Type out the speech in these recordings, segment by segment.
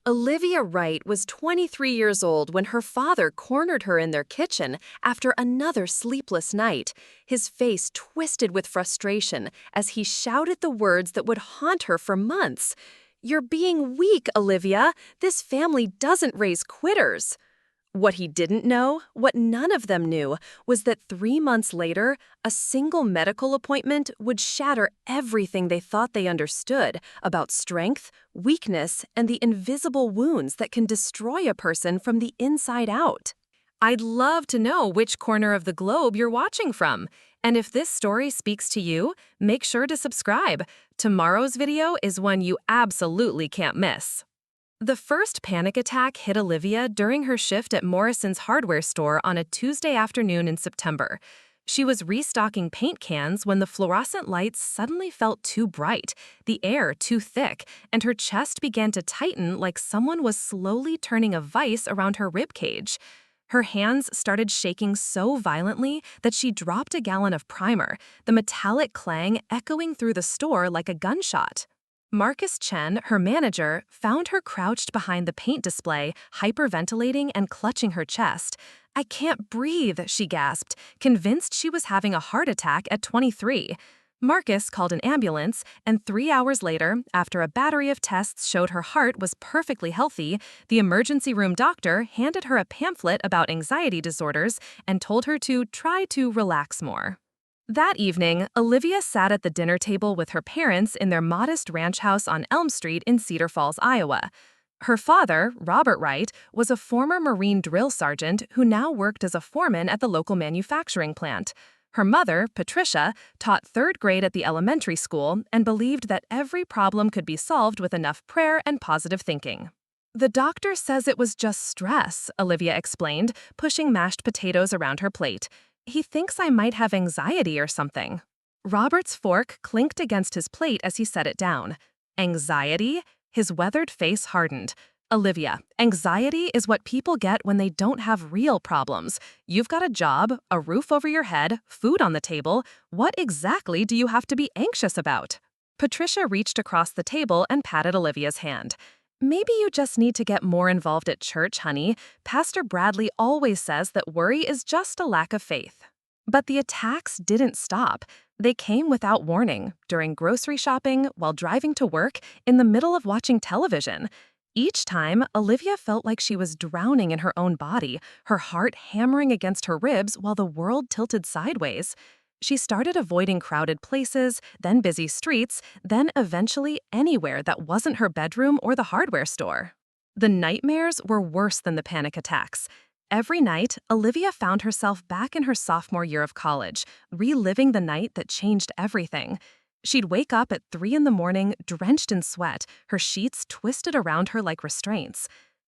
Olivia Wright was 23 years old when her father cornered her in their kitchen after another sleepless night, his face twisted with frustration as he shouted the words that would haunt her for months. "You're being weak, Olivia. This family doesn't raise quitters." What he didn't know, what none of them knew, was that 3 months later, a single medical appointment would shatter everything they thought they understood about strength, weakness, and the invisible wounds that can destroy a person from the inside out. I'd love to know which corner of the globe you're watching from. And if this story speaks to you, make sure to subscribe. Tomorrow's video is one you absolutely can't miss. The first panic attack hit Olivia during her shift at Morrison's hardware store on a Tuesday afternoon in September. She was restocking paint cans when the fluorescent lights suddenly felt too bright, the air too thick, and her chest began to tighten like someone was slowly turning a vise around her rib cage. Her hands started shaking so violently that she dropped a gallon of primer, the metallic clang echoing through the store like a gunshot. Marcus Chen, her manager, found her crouched behind the paint display, hyperventilating and clutching her chest. "I can't breathe," she gasped, convinced she was having a heart attack at 23. Marcus called an ambulance, and 3 hours later, after a battery of tests showed her heart was perfectly healthy, the emergency room doctor handed her a pamphlet about anxiety disorders and told her to try to relax more. That evening, Olivia sat at the dinner table with her parents in their modest ranch house on Elm Street in Cedar Falls, Iowa. Her father, Robert Wright, was a former Marine drill sergeant who now worked as a foreman at the local manufacturing plant. Her mother, Patricia, taught third grade at the elementary school and believed that every problem could be solved with enough prayer and positive thinking. "The doctor says it was just stress," Olivia explained, pushing mashed potatoes around her plate. "He thinks I might have anxiety or something." Robert's fork clinked against his plate as he set it down. Anxiety? His weathered face hardened. "Olivia, anxiety is what people get when they don't have real problems. You've got a job, a roof over your head, food on the table. What exactly do you have to be anxious about?" Patricia reached across the table and patted Olivia's hand. "Maybe you just need to get more involved at church, honey. Pastor Bradley always says that worry is just a lack of faith." But the attacks didn't stop. They came without warning, during grocery shopping, while driving to work, in the middle of watching television. Each time, Olivia felt like she was drowning in her own body, her heart hammering against her ribs while the world tilted sideways. She started avoiding crowded places, then busy streets, then eventually anywhere that wasn't her bedroom or the hardware store. The nightmares were worse than the panic attacks. Every night, Olivia found herself back in her sophomore year of college, reliving the night that changed everything. She'd wake up at 3 in the morning, drenched in sweat, her sheets twisted around her like restraints.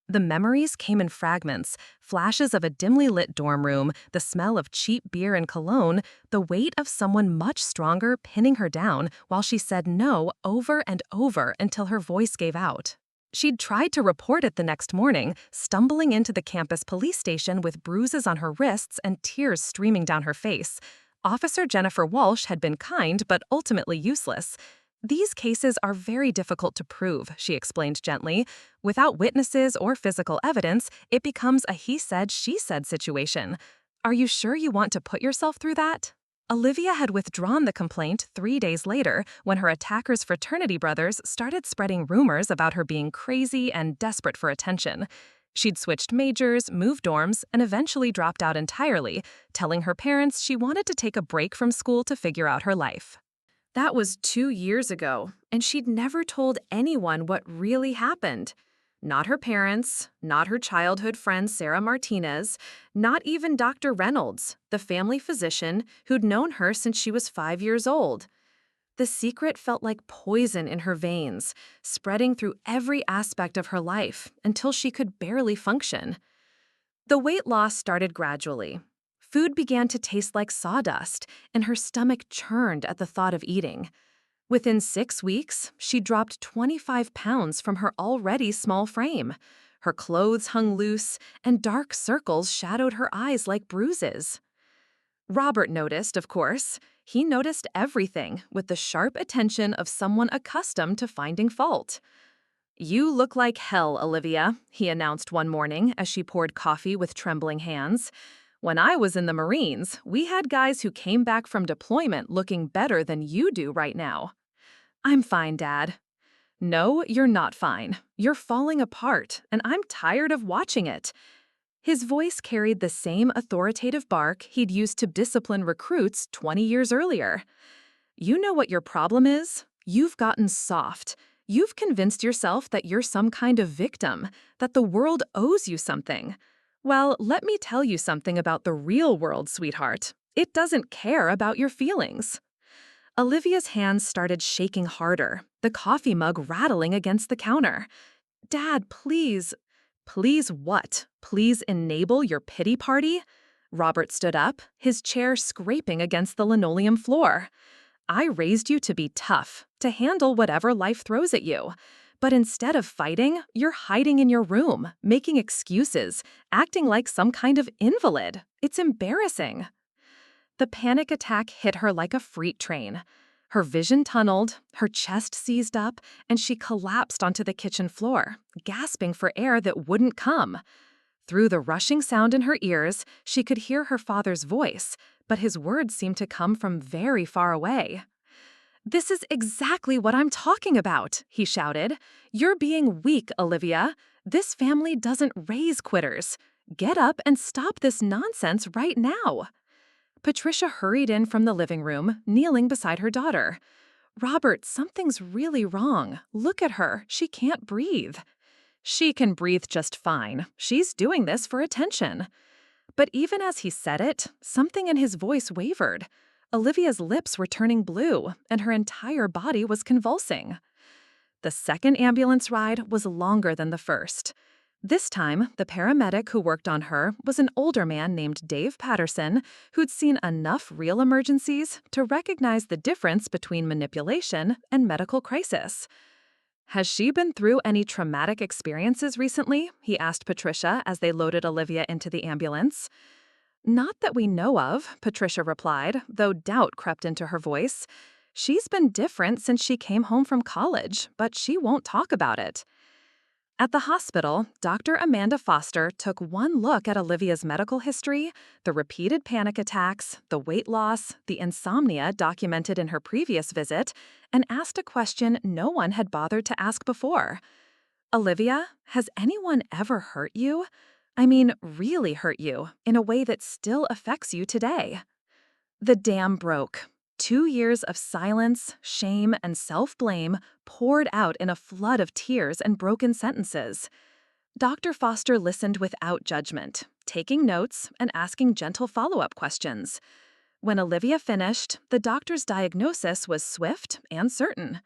The memories came in fragments, flashes of a dimly lit dorm room, the smell of cheap beer and cologne, the weight of someone much stronger pinning her down while she said no over and over until her voice gave out. She'd tried to report it the next morning, stumbling into the campus police station with bruises on her wrists and tears streaming down her face. Officer Jennifer Walsh had been kind but ultimately useless. "These cases are very difficult to prove," she explained gently. "Without witnesses or physical evidence, it becomes a he said, she said situation. Are you sure you want to put yourself through that?" Olivia had withdrawn the complaint 3 days later when her attacker's fraternity brothers started spreading rumors about her being crazy and desperate for attention. She'd switched majors, moved dorms, and eventually dropped out entirely, telling her parents she wanted to take a break from school to figure out her life. That was 2 years ago, and she'd never told anyone what really happened. Not her parents, not her childhood friend Sarah Martinez, not even Dr. Reynolds, the family physician who'd known her since she was 5 years old. The secret felt like poison in her veins, spreading through every aspect of her life until she could barely function. The weight loss started gradually. Food began to taste like sawdust, and her stomach churned at the thought of eating. Within 6 weeks, she dropped 25 pounds from her already small frame. Her clothes hung loose, and dark circles shadowed her eyes like bruises. Robert noticed, of course. He noticed everything with the sharp attention of someone accustomed to finding fault. "You look like hell, Olivia," he announced one morning as she poured coffee with trembling hands. "When I was in the Marines, we had guys who came back from deployment looking better than you do right now." "I'm fine, Dad." "No, you're not fine. You're falling apart, and I'm tired of watching it." His voice carried the same authoritative bark he'd used to discipline recruits 20 years earlier. "You know what your problem is? You've gotten soft. You've convinced yourself that you're some kind of victim, that the world owes you something. Well, let me tell you something about the real world, sweetheart. It doesn't care about your feelings." Olivia's hands started shaking harder, the coffee mug rattling against the counter. "Dad, please." "Please what? Please enable your pity party?" Robert stood up, his chair scraping against the linoleum floor. "I raised you to be tough, to handle whatever life throws at you. But instead of fighting, you're hiding in your room, making excuses, acting like some kind of invalid. It's embarrassing." The panic attack hit her like a freight train. Her vision tunneled, her chest seized up, and she collapsed onto the kitchen floor, gasping for air that wouldn't come. Through the rushing sound in her ears, she could hear her father's voice, but his words seemed to come from very far away. "This is exactly what I'm talking about," he shouted. "You're being weak, Olivia. This family doesn't raise quitters. Get up and stop this nonsense right now." Patricia hurried in from the living room, kneeling beside her daughter. "Robert, something's really wrong. Look at her. She can't breathe." "She can breathe just fine. She's doing this for attention." But even as he said it, something in his voice wavered. Olivia's lips were turning blue, and her entire body was convulsing. The second ambulance ride was longer than the first. This time, the paramedic who worked on her was an older man named Dave Patterson, who'd seen enough real emergencies to recognize the difference between manipulation and medical crisis. "Has she been through any traumatic experiences recently?" he asked Patricia as they loaded Olivia into the ambulance. "Not that we know of," Patricia replied, though doubt crept into her voice. "She's been different since she came home from college, but she won't talk about it." At the hospital, Dr. Amanda Foster took one look at Olivia's medical history, the repeated panic attacks, the weight loss, the insomnia documented in her previous visit, and asked a question no one had bothered to ask before. "Olivia, has anyone ever hurt you? I mean, really hurt you, in a way that still affects you today?" The dam broke. 2 years of silence, shame, and self-blame poured out in a flood of tears and broken sentences. Dr. Foster listened without judgment, taking notes and asking gentle follow-up questions. When Olivia finished, the doctor's diagnosis was swift and certain.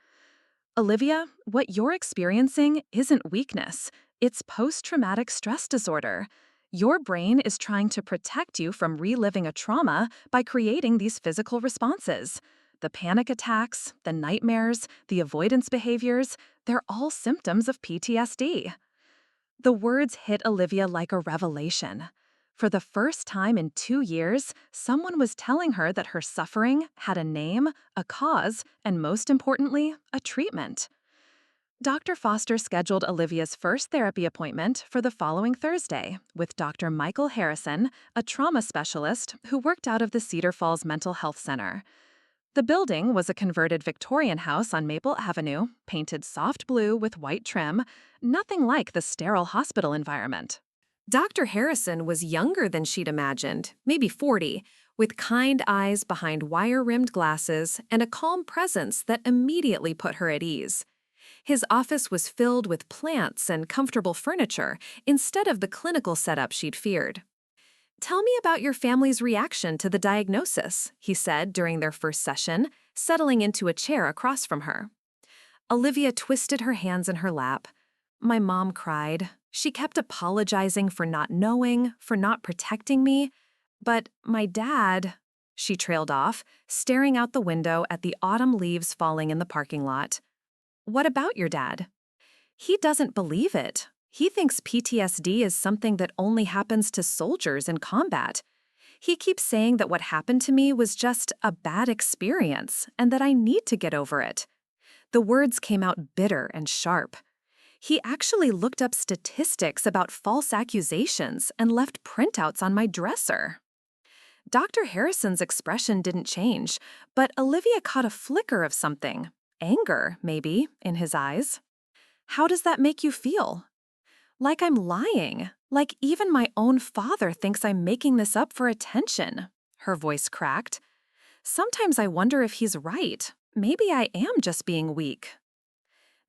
"Olivia, what you're experiencing isn't weakness. It's post-traumatic stress disorder. Your brain is trying to protect you from reliving a trauma by creating these physical responses. The panic attacks, the nightmares, the avoidance behaviors, they're all symptoms of PTSD." The words hit Olivia like a revelation. For the first time in 2 years, someone was telling her that her suffering had a name, a cause, and most importantly, a treatment. Dr. Foster scheduled Olivia's first therapy appointment for the following Thursday with Dr. Michael Harrison, a trauma specialist who worked out of the Cedar Falls Mental Health Center. The building was a converted Victorian house on Maple Avenue, painted soft blue with white trim, nothing like the sterile hospital environment. Dr. Harrison was younger than she'd imagined, maybe 40, with kind eyes behind wire-rimmed glasses and a calm presence that immediately put her at ease. His office was filled with plants and comfortable furniture instead of the clinical setup she'd feared. "Tell me about your family's reaction to the diagnosis," he said during their first session, settling into a chair across from her. Olivia twisted her hands in her lap. "My mom cried. She kept apologizing for not knowing, for not protecting me. But my dad—" She trailed off, staring out the window at the autumn leaves falling in the parking lot. "What about your dad?" "He doesn't believe it. He thinks PTSD is something that only happens to soldiers in combat. He keeps saying that what happened to me was just a bad experience and that I need to get over it." The words came out bitter and sharp. He actually looked up statistics about false accusations and left printouts on my dresser. Dr. Harrison's expression didn't change, but Olivia caught a flicker of something. Anger, maybe, in his eyes. How does that make you feel? Like I'm lying. Like even my own father thinks I'm making this up for attention. Her voice cracked. Sometimes I wonder if he's right. Maybe I am just being weak.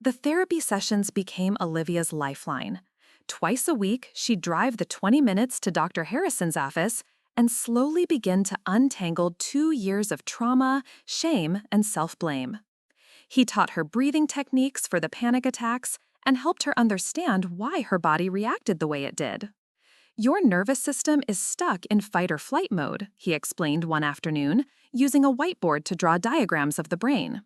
The therapy sessions became Olivia's lifeline. Twice a week, she'd drive the 20 minutes to Dr. Harrison's office and slowly begin to untangle 2 years of trauma, shame, and self-blame. He taught her breathing techniques for the panic attacks and helped her understand why her body reacted the way it did. Your nervous system is stuck in fight-or-flight mode, he explained one afternoon, using a whiteboard to draw diagrams of the brain.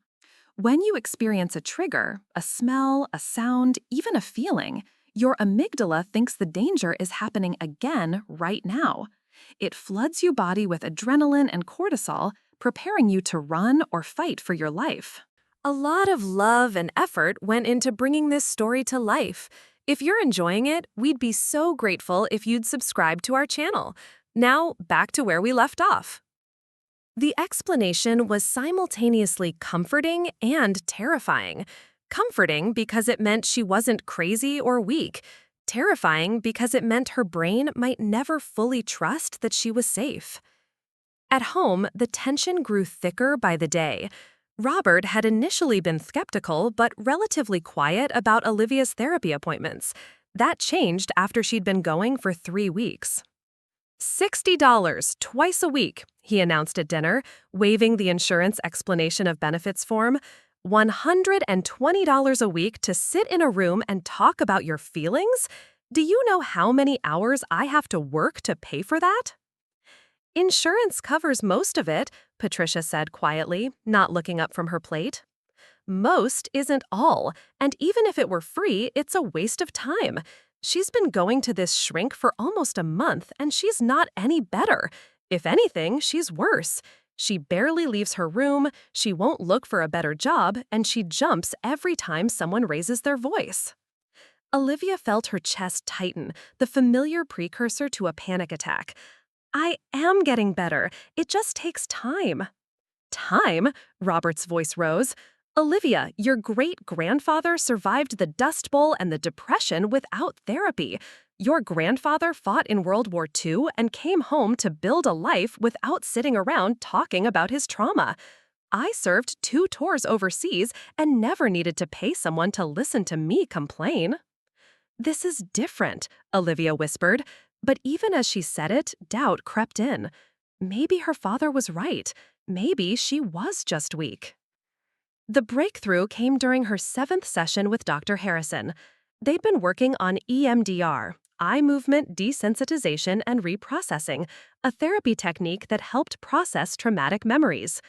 When you experience a trigger, a smell, a sound, even a feeling, your amygdala thinks the danger is happening again right now. It floods your body with adrenaline and cortisol, preparing you to run or fight for your life. A lot of love and effort went into bringing this story to life. If you're enjoying it, we'd be so grateful if you'd subscribe to our channel. Now, back to where we left off. The explanation was simultaneously comforting and terrifying. Comforting because it meant she wasn't crazy or weak. Terrifying because it meant her brain might never fully trust that she was safe. At home, the tension grew thicker by the day. Robert had initially been skeptical but relatively quiet about Olivia's therapy appointments. That changed after she'd been going for 3 weeks. $60 twice a week, he announced at dinner, waving the insurance explanation of benefits form. $120 a week to sit in a room and talk about your feelings? Do you know how many hours I have to work to pay for that? Insurance covers most of it, Patricia said quietly, not looking up from her plate. Most isn't all, and even if it were free, it's a waste of time. She's been going to this shrink for almost a month, and she's not any better. If anything, she's worse. She barely leaves her room, she won't look for a better job, and she jumps every time someone raises their voice. Olivia felt her chest tighten, the familiar precursor to a panic attack. I am getting better. It just takes time. Time? Robert's voice rose. Olivia, your great-grandfather survived the Dust Bowl and the Depression without therapy. Your grandfather fought in World War II and came home to build a life without sitting around talking about his trauma. I served 2 tours overseas and never needed to pay someone to listen to me complain. This is different, Olivia whispered, but even as she said it, doubt crept in. Maybe her father was right. Maybe she was just weak. The breakthrough came during her 7th session with Dr. Harrison. They'd been working on EMDR, eye movement desensitization and reprocessing, a therapy technique that helped process traumatic memories.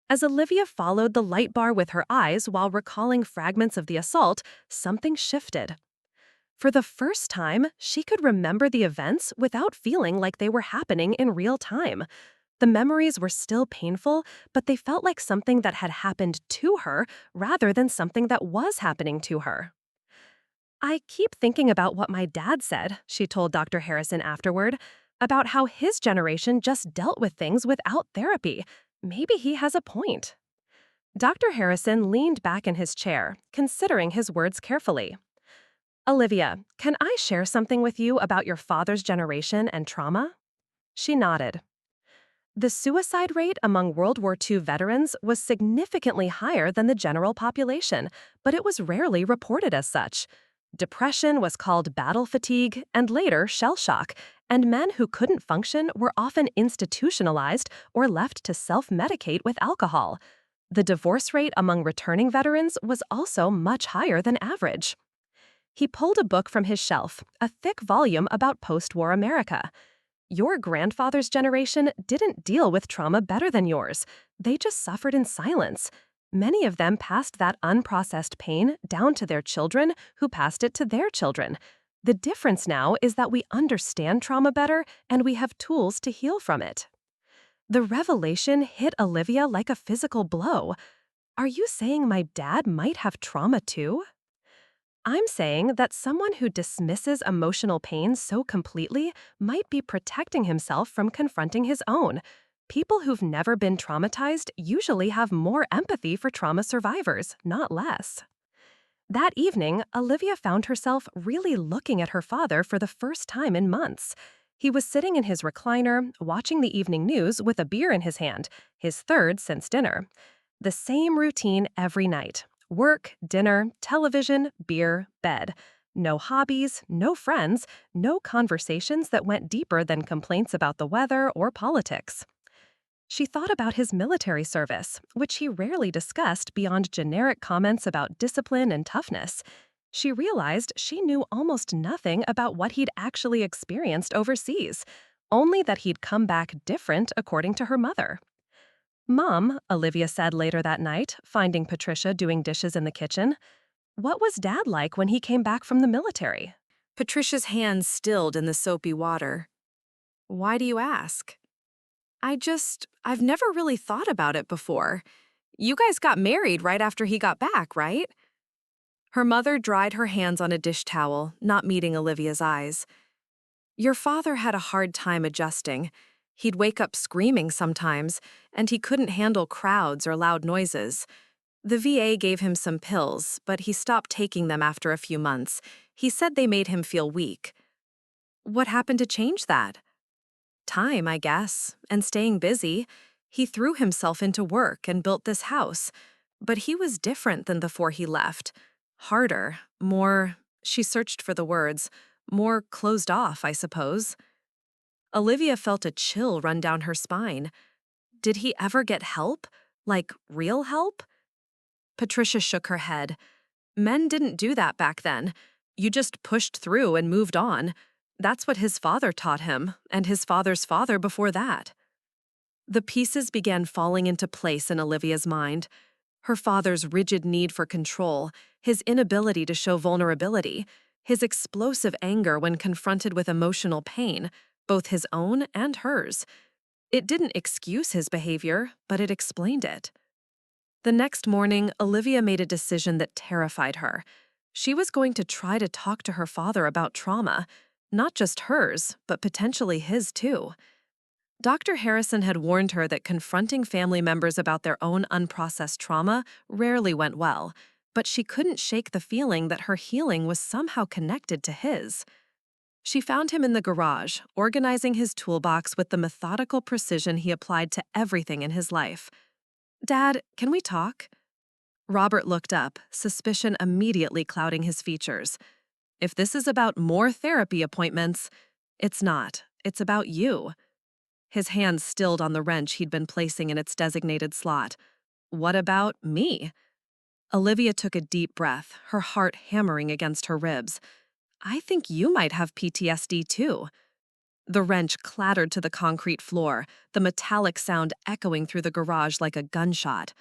As Olivia followed the light bar with her eyes while recalling fragments of the assault, something shifted. For the first time, she could remember the events without feeling like they were happening in real time. The memories were still painful, but they felt like something that had happened to her rather than something that was happening to her. I keep thinking about what my dad said, she told Dr. Harrison afterward, about how his generation just dealt with things without therapy. Maybe he has a point. Dr. Harrison leaned back in his chair, considering his words carefully. Olivia, can I share something with you about your father's generation and trauma? She nodded. The suicide rate among World War II veterans was significantly higher than the general population, but it was rarely reported as such. Depression was called battle fatigue and later shell shock, and men who couldn't function were often institutionalized or left to self-medicate with alcohol. The divorce rate among returning veterans was also much higher than average. He pulled a book from his shelf, a thick volume about post-war America. Your grandfather's generation didn't deal with trauma better than yours. They just suffered in silence. Many of them passed that unprocessed pain down to their children, who passed it to their children. The difference now is that we understand trauma better and we have tools to heal from it. The revelation hit Olivia like a physical blow. Are you saying my dad might have trauma too? I'm saying that someone who dismisses emotional pain so completely might be protecting himself from confronting his own. People who've never been traumatized usually have more empathy for trauma survivors, not less. That evening, Olivia found herself really looking at her father for the first time in months. He was sitting in his recliner, watching the evening news with a beer in his hand, his third since dinner. The same routine every night: work, dinner, television, beer, bed. No hobbies, no friends, no conversations that went deeper than complaints about the weather or politics. She thought about his military service, which he rarely discussed beyond generic comments about discipline and toughness. She realized she knew almost nothing about what he'd actually experienced overseas, only that he'd come back different according to her mother. Mom, Olivia said later that night, finding Patricia doing dishes in the kitchen, what was Dad like when he came back from the military? Patricia's hands stilled in the soapy water. Why do you ask? I've never really thought about it before. You guys got married right after he got back, right? Her mother dried her hands on a dish towel, not meeting Olivia's eyes. Your father had a hard time adjusting. He'd wake up screaming sometimes, and he couldn't handle crowds or loud noises. The VA gave him some pills, but he stopped taking them after a few months. He said they made him feel weak. What happened to change that? Time, I guess, and staying busy. He threw himself into work and built this house. But he was different than before he left. Harder, more, she searched for the words, more closed off, I suppose. Olivia felt a chill run down her spine. Did he ever get help? Like, real help? Patricia shook her head. Men didn't do that back then. You just pushed through and moved on. That's what his father taught him, and his father's father before that. The pieces began falling into place in Olivia's mind. Her father's rigid need for control, his inability to show vulnerability, his explosive anger when confronted with emotional pain, both his own and hers. It didn't excuse his behavior, but it explained it. The next morning, Olivia made a decision that terrified her. She was going to try to talk to her father about trauma, not just hers, but potentially his too. Dr. Harrison had warned her that confronting family members about their own unprocessed trauma rarely went well, but she couldn't shake the feeling that her healing was somehow connected to his. She found him in the garage, organizing his toolbox with the methodical precision he applied to everything in his life. "Dad, can we talk?" Robert looked up, suspicion immediately clouding his features. "If this is about more therapy appointments, it's not. It's about you." His hands stilled on the wrench he'd been placing in its designated slot. "What about me?" Olivia took a deep breath, her heart hammering against her ribs. "I think you might have PTSD too." The wrench clattered to the concrete floor, the metallic sound echoing through the garage like a gunshot.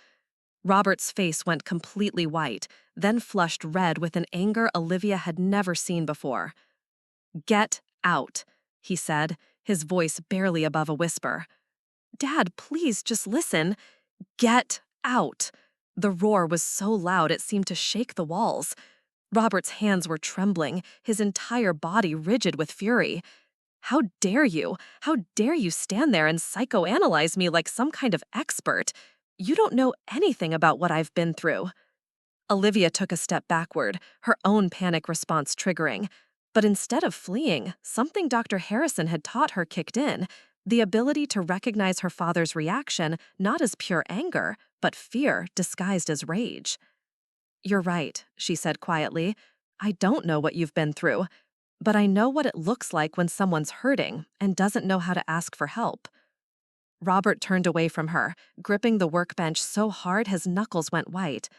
Robert's face went completely white, then flushed red with an anger Olivia had never seen before. "Get out," he said, his voice barely above a whisper. "Dad, please just listen." "Get out." The roar was so loud it seemed to shake the walls. Robert's hands were trembling, his entire body rigid with fury. "How dare you? How dare you stand there and psychoanalyze me like some kind of expert? You don't know anything about what I've been through." Olivia took a step backward, her own panic response triggering. But instead of fleeing, something Dr. Harrison had taught her kicked in, the ability to recognize her father's reaction not as pure anger, but fear disguised as rage. "You're right," she said quietly. "I don't know what you've been through, but I know what it looks like when someone's hurting and doesn't know how to ask for help." Robert turned away from her, gripping the workbench so hard his knuckles went white.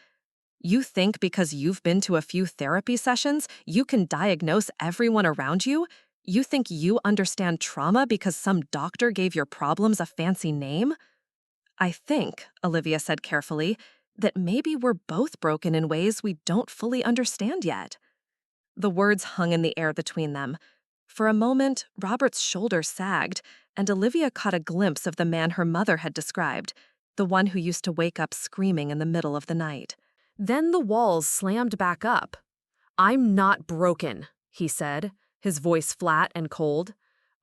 "You think because you've been to a few therapy sessions, you can diagnose everyone around you? You think you understand trauma because some doctor gave your problems a fancy name?" "I think," Olivia said carefully, "that maybe we're both broken in ways we don't fully understand yet." The words hung in the air between them. For a moment, Robert's shoulders sagged, and Olivia caught a glimpse of the man her mother had described, the one who used to wake up screaming in the middle of the night. Then the walls slammed back up. "I'm not broken," he said, his voice flat and cold.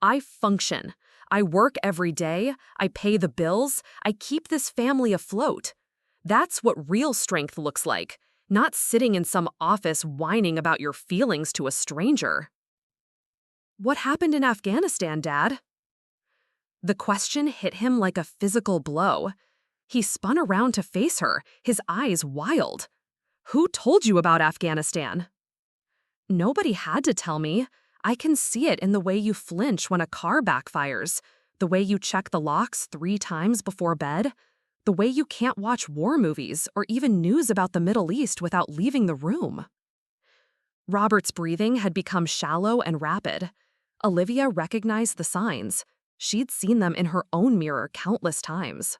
"I function. I work every day, I pay the bills, I keep this family afloat. That's what real strength looks like, not sitting in some office whining about your feelings to a stranger." "What happened in Afghanistan, Dad?" The question hit him like a physical blow. He spun around to face her, his eyes wild. "Who told you about Afghanistan?" "Nobody had to tell me. I can see it in the way you flinch when a car backfires, the way you check the locks 3 times before bed, the way you can't watch war movies or even news about the Middle East without leaving the room." Robert's breathing had become shallow and rapid. Olivia recognized the signs. She'd seen them in her own mirror countless times.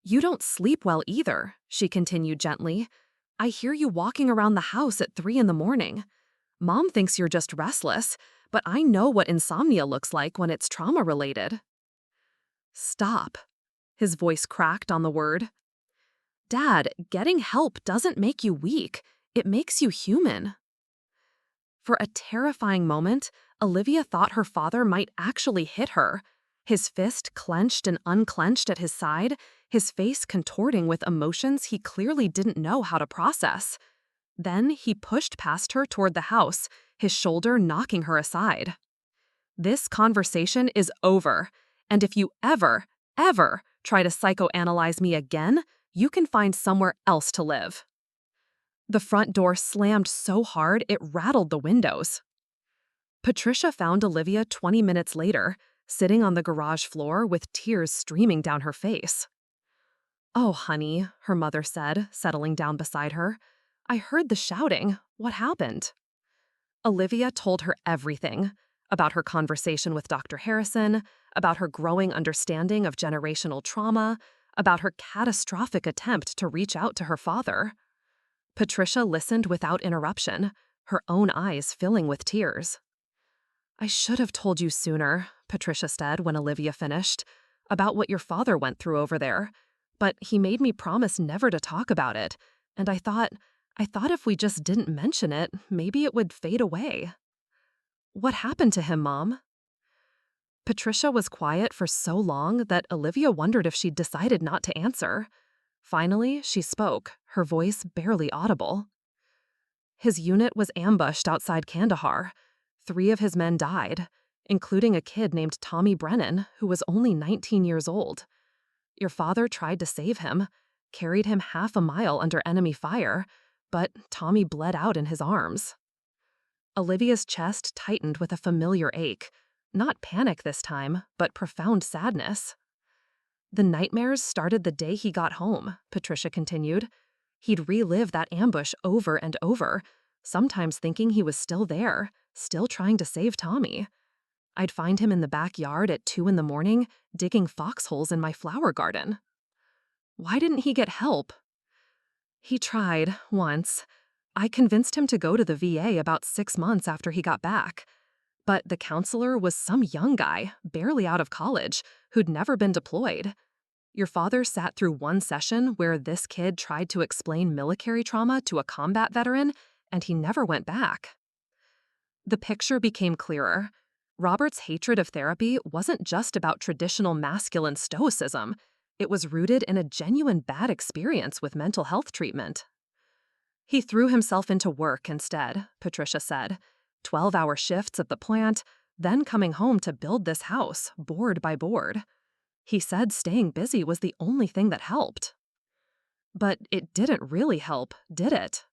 "You don't sleep well either," she continued gently. "I hear you walking around the house at 3 in the morning. Mom thinks you're just restless, but I know what insomnia looks like when it's trauma-related." "Stop." His voice cracked on the word. "Dad, getting help doesn't make you weak. It makes you human." For a terrifying moment, Olivia thought her father might actually hit her. His fist clenched and unclenched at his side, his face contorting with emotions he clearly didn't know how to process. Then he pushed past her toward the house, his shoulder knocking her aside. "This conversation is over, and if you ever try to psychoanalyze me again, you can find somewhere else to live." The front door slammed so hard it rattled the windows. Patricia found Olivia 20 minutes later, sitting on the garage floor with tears streaming down her face. "Oh, honey," her mother said, settling down beside her. "I heard the shouting. What happened?" Olivia told her everything, about her conversation with Dr. Harrison, about her growing understanding of generational trauma, about her catastrophic attempt to reach out to her father. Patricia listened without interruption, her own eyes filling with tears. "I should have told you sooner," Patricia said when Olivia finished, "about what your father went through over there. But he made me promise never to talk about it, and I thought if we just didn't mention it, maybe it would fade away." "What happened to him, Mom?" Patricia was quiet for so long that Olivia wondered if she'd decided not to answer. Finally, she spoke, her voice barely audible. "His unit was ambushed outside Kandahar. 3 of his men died, including a kid named Tommy Brennan, who was only 19 years old. Your father tried to save him, carried him half a mile under enemy fire, but Tommy bled out in his arms." Olivia's chest tightened with a familiar ache. Not panic this time, but profound sadness. "The nightmares started the day he got home," Patricia continued. "He'd relive that ambush over and over, sometimes thinking he was still there, still trying to save Tommy. I'd find him in the backyard at 2 in the morning, digging foxholes in my flower garden." "Why didn't he get help?" "He tried, once. I convinced him to go to the VA about 6 months after he got back. But the counselor was some young guy, barely out of college, who'd never been deployed. Your father sat through one session where this kid tried to explain military trauma to a combat veteran, and he never went back." The picture became clearer. Robert's hatred of therapy wasn't just about traditional masculine stoicism. It was rooted in a genuine bad experience with mental health treatment. "He threw himself into work instead," Patricia said. 12-hour shifts at the plant, then coming home to build this house, board by board. He said staying busy was the only thing that helped." "But it didn't really help, did it?"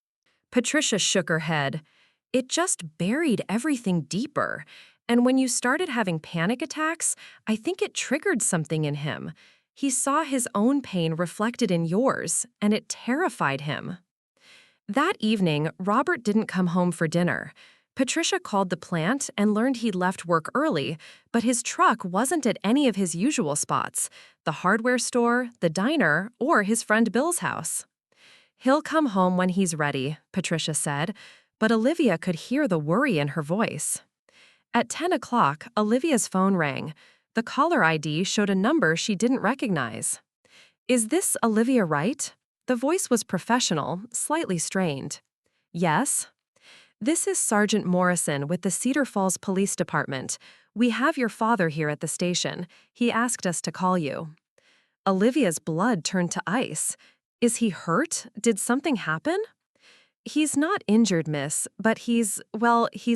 Patricia shook her head. "It just buried everything deeper. And when you started having panic attacks, I think it triggered something in him. He saw his own pain reflected in yours, and it terrified him." That evening, Robert didn't come home for dinner. Patricia called the plant and learned he'd left work early, but his truck wasn't at any of his usual spots, the hardware store, the diner, or his friend Bill's house. "He'll come home when he's ready," Patricia said, but Olivia could hear the worry in her voice. At 10 o'clock, Olivia's phone rang. The caller ID showed a number she didn't recognize. "Is this Olivia Wright?" The voice was professional, slightly strained. "Yes." This is Sergeant Morrison with the Cedar Falls Police Department. We have your father here at the station. He asked us to call you. Olivia's blood turned to ice. Is he hurt? Did something happen? He's not injured, miss, but he's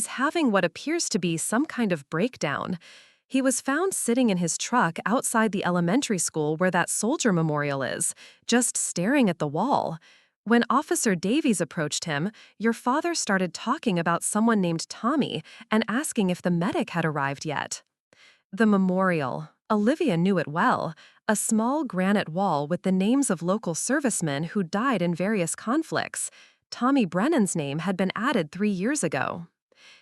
having what appears to be some kind of breakdown. He was found sitting in his truck outside the elementary school where that soldier memorial is, just staring at the wall. When Officer Davies approached him, your father started talking about someone named Tommy and asking if the medic had arrived yet. The memorial. Olivia knew it well. A small granite wall with the names of local servicemen who died in various conflicts. Tommy Brennan's name had been added 3 years ago.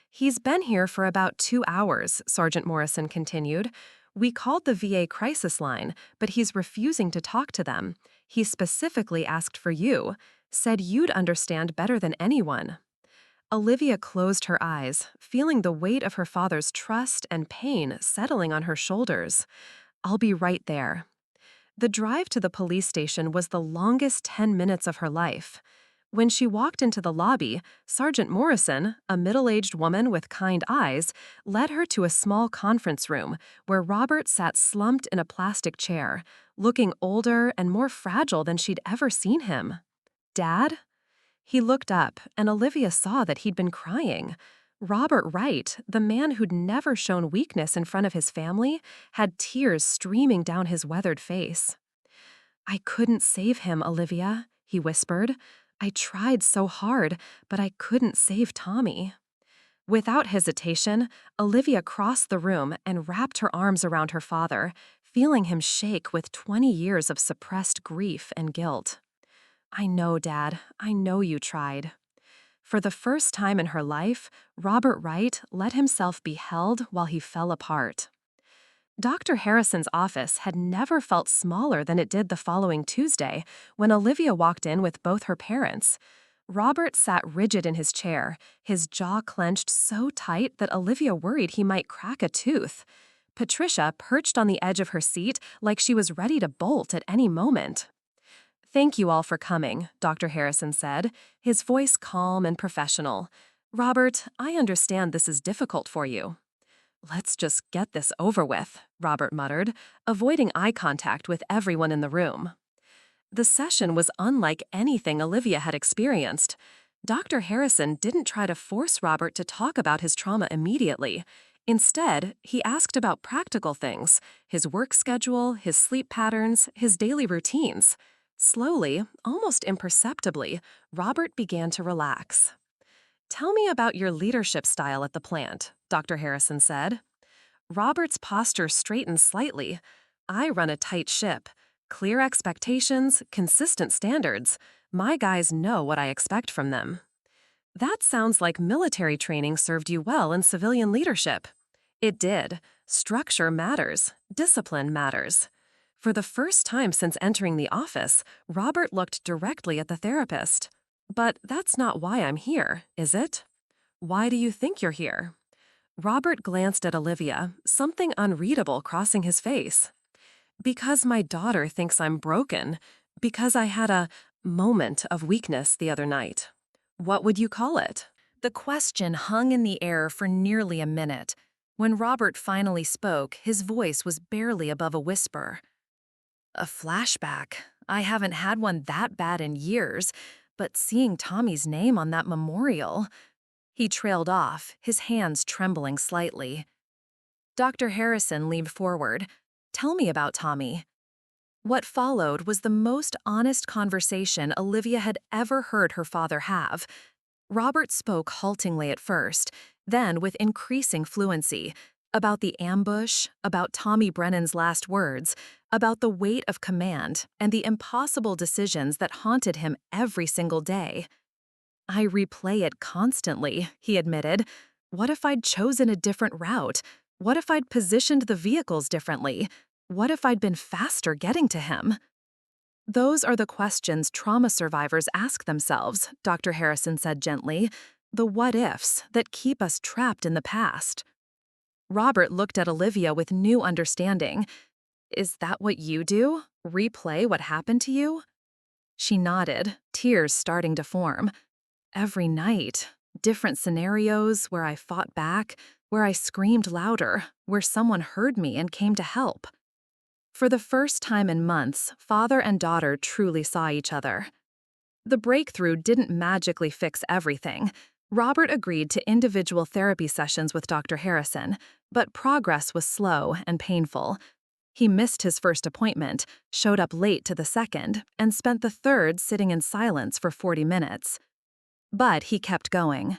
He's been here for about 2 hours, Sergeant Morrison continued. We called the VA crisis line, but he's refusing to talk to them. He specifically asked for you, said you'd understand better than anyone. Olivia closed her eyes, feeling the weight of her father's trust and pain settling on her shoulders. I'll be right there. The drive to the police station was the longest 10 minutes of her life. When she walked into the lobby, Sergeant Morrison, a middle-aged woman with kind eyes, led her to a small conference room where Robert sat slumped in a plastic chair, looking older and more fragile than she'd ever seen him. Dad? He looked up, and Olivia saw that he'd been crying. Robert Wright, the man who'd never shown weakness in front of his family, had tears streaming down his weathered face. I couldn't save him, Olivia, he whispered. I tried so hard, but I couldn't save Tommy. Without hesitation, Olivia crossed the room and wrapped her arms around her father, feeling him shake with 20 years of suppressed grief and guilt. I know, Dad. I know you tried. For the first time in her life, Robert Wright let himself be held while he fell apart. Dr. Harrison's office had never felt smaller than it did the following Tuesday when Olivia walked in with both her parents. Robert sat rigid in his chair, his jaw clenched so tight that Olivia worried he might crack a tooth. Patricia perched on the edge of her seat like she was ready to bolt at any moment. Thank you all for coming, Dr. Harrison said, his voice calm and professional. Robert, I understand this is difficult for you. Let's just get this over with, Robert muttered, avoiding eye contact with everyone in the room. The session was unlike anything Olivia had experienced. Dr. Harrison didn't try to force Robert to talk about his trauma immediately. Instead, he asked about practical things, his work schedule, his sleep patterns, his daily routines. Slowly, almost imperceptibly, Robert began to relax. Tell me about your leadership style at the plant, Dr. Harrison said. Robert's posture straightened slightly. I run a tight ship. Clear expectations, consistent standards. My guys know what I expect from them. That sounds like military training served you well in civilian leadership. It did. Structure matters. Discipline matters. For the first time since entering the office, Robert looked directly at the therapist. But that's not why I'm here, is it? Why do you think you're here? Robert glanced at Olivia, something unreadable crossing his face. Because my daughter thinks I'm broken. Because I had a moment of weakness the other night. What would you call it? The question hung in the air for nearly a minute. When Robert finally spoke, his voice was barely above a whisper. A flashback. I haven't had one that bad in years. But seeing Tommy's name on that memorial... He trailed off, his hands trembling slightly. Dr. Harrison leaned forward. Tell me about Tommy. What followed was the most honest conversation Olivia had ever heard her father have. Robert spoke haltingly at first, then with increasing fluency, about the ambush, about Tommy Brennan's last words, about the weight of command and the impossible decisions that haunted him every single day. I replay it constantly, he admitted. What if I'd chosen a different route? What if I'd positioned the vehicles differently? What if I'd been faster getting to him? Those are the questions trauma survivors ask themselves, Dr. Harrison said gently, the what-ifs that keep us trapped in the past. Robert looked at Olivia with new understanding. Is that what you do? Replay what happened to you? She nodded, tears starting to form. Every night. Different scenarios where I fought back, where I screamed louder, where someone heard me and came to help. For the first time in months, father and daughter truly saw each other. The breakthrough didn't magically fix everything. Robert agreed to individual therapy sessions with Dr. Harrison, but progress was slow and painful. He missed his first appointment, showed up late to the second, and spent the third sitting in silence for 40 minutes. But he kept going.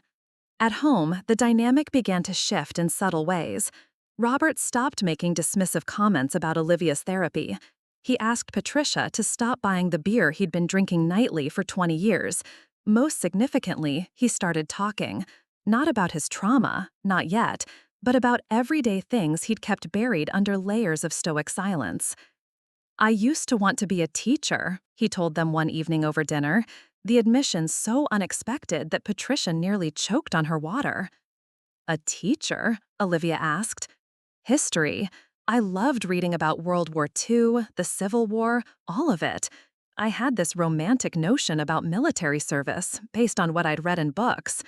At home, the dynamic began to shift in subtle ways. Robert stopped making dismissive comments about Olivia's therapy. He asked Patricia to stop buying the beer he'd been drinking nightly for 20 years. Most significantly, he started talking. Not about his trauma, not yet, but about everyday things he'd kept buried under layers of stoic silence. "I used to want to be a teacher," he told them one evening over dinner, the admission so unexpected that Patricia nearly choked on her water. "A teacher?" Olivia asked. "History. I loved reading about World War II, the Civil War, all of it. I had this romantic notion about military service based on what I'd read in books."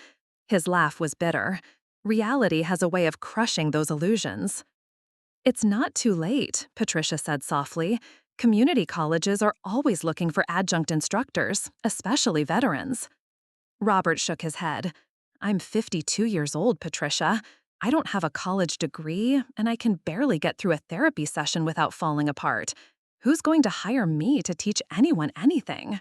His laugh was bitter. Reality has a way of crushing those illusions. "It's not too late," Patricia said softly. "Community colleges are always looking for adjunct instructors, especially veterans." Robert shook his head. "I'm 52 years old, Patricia. I don't have a college degree, and I can barely get through a therapy session without falling apart. Who's going to hire me to teach anyone anything?"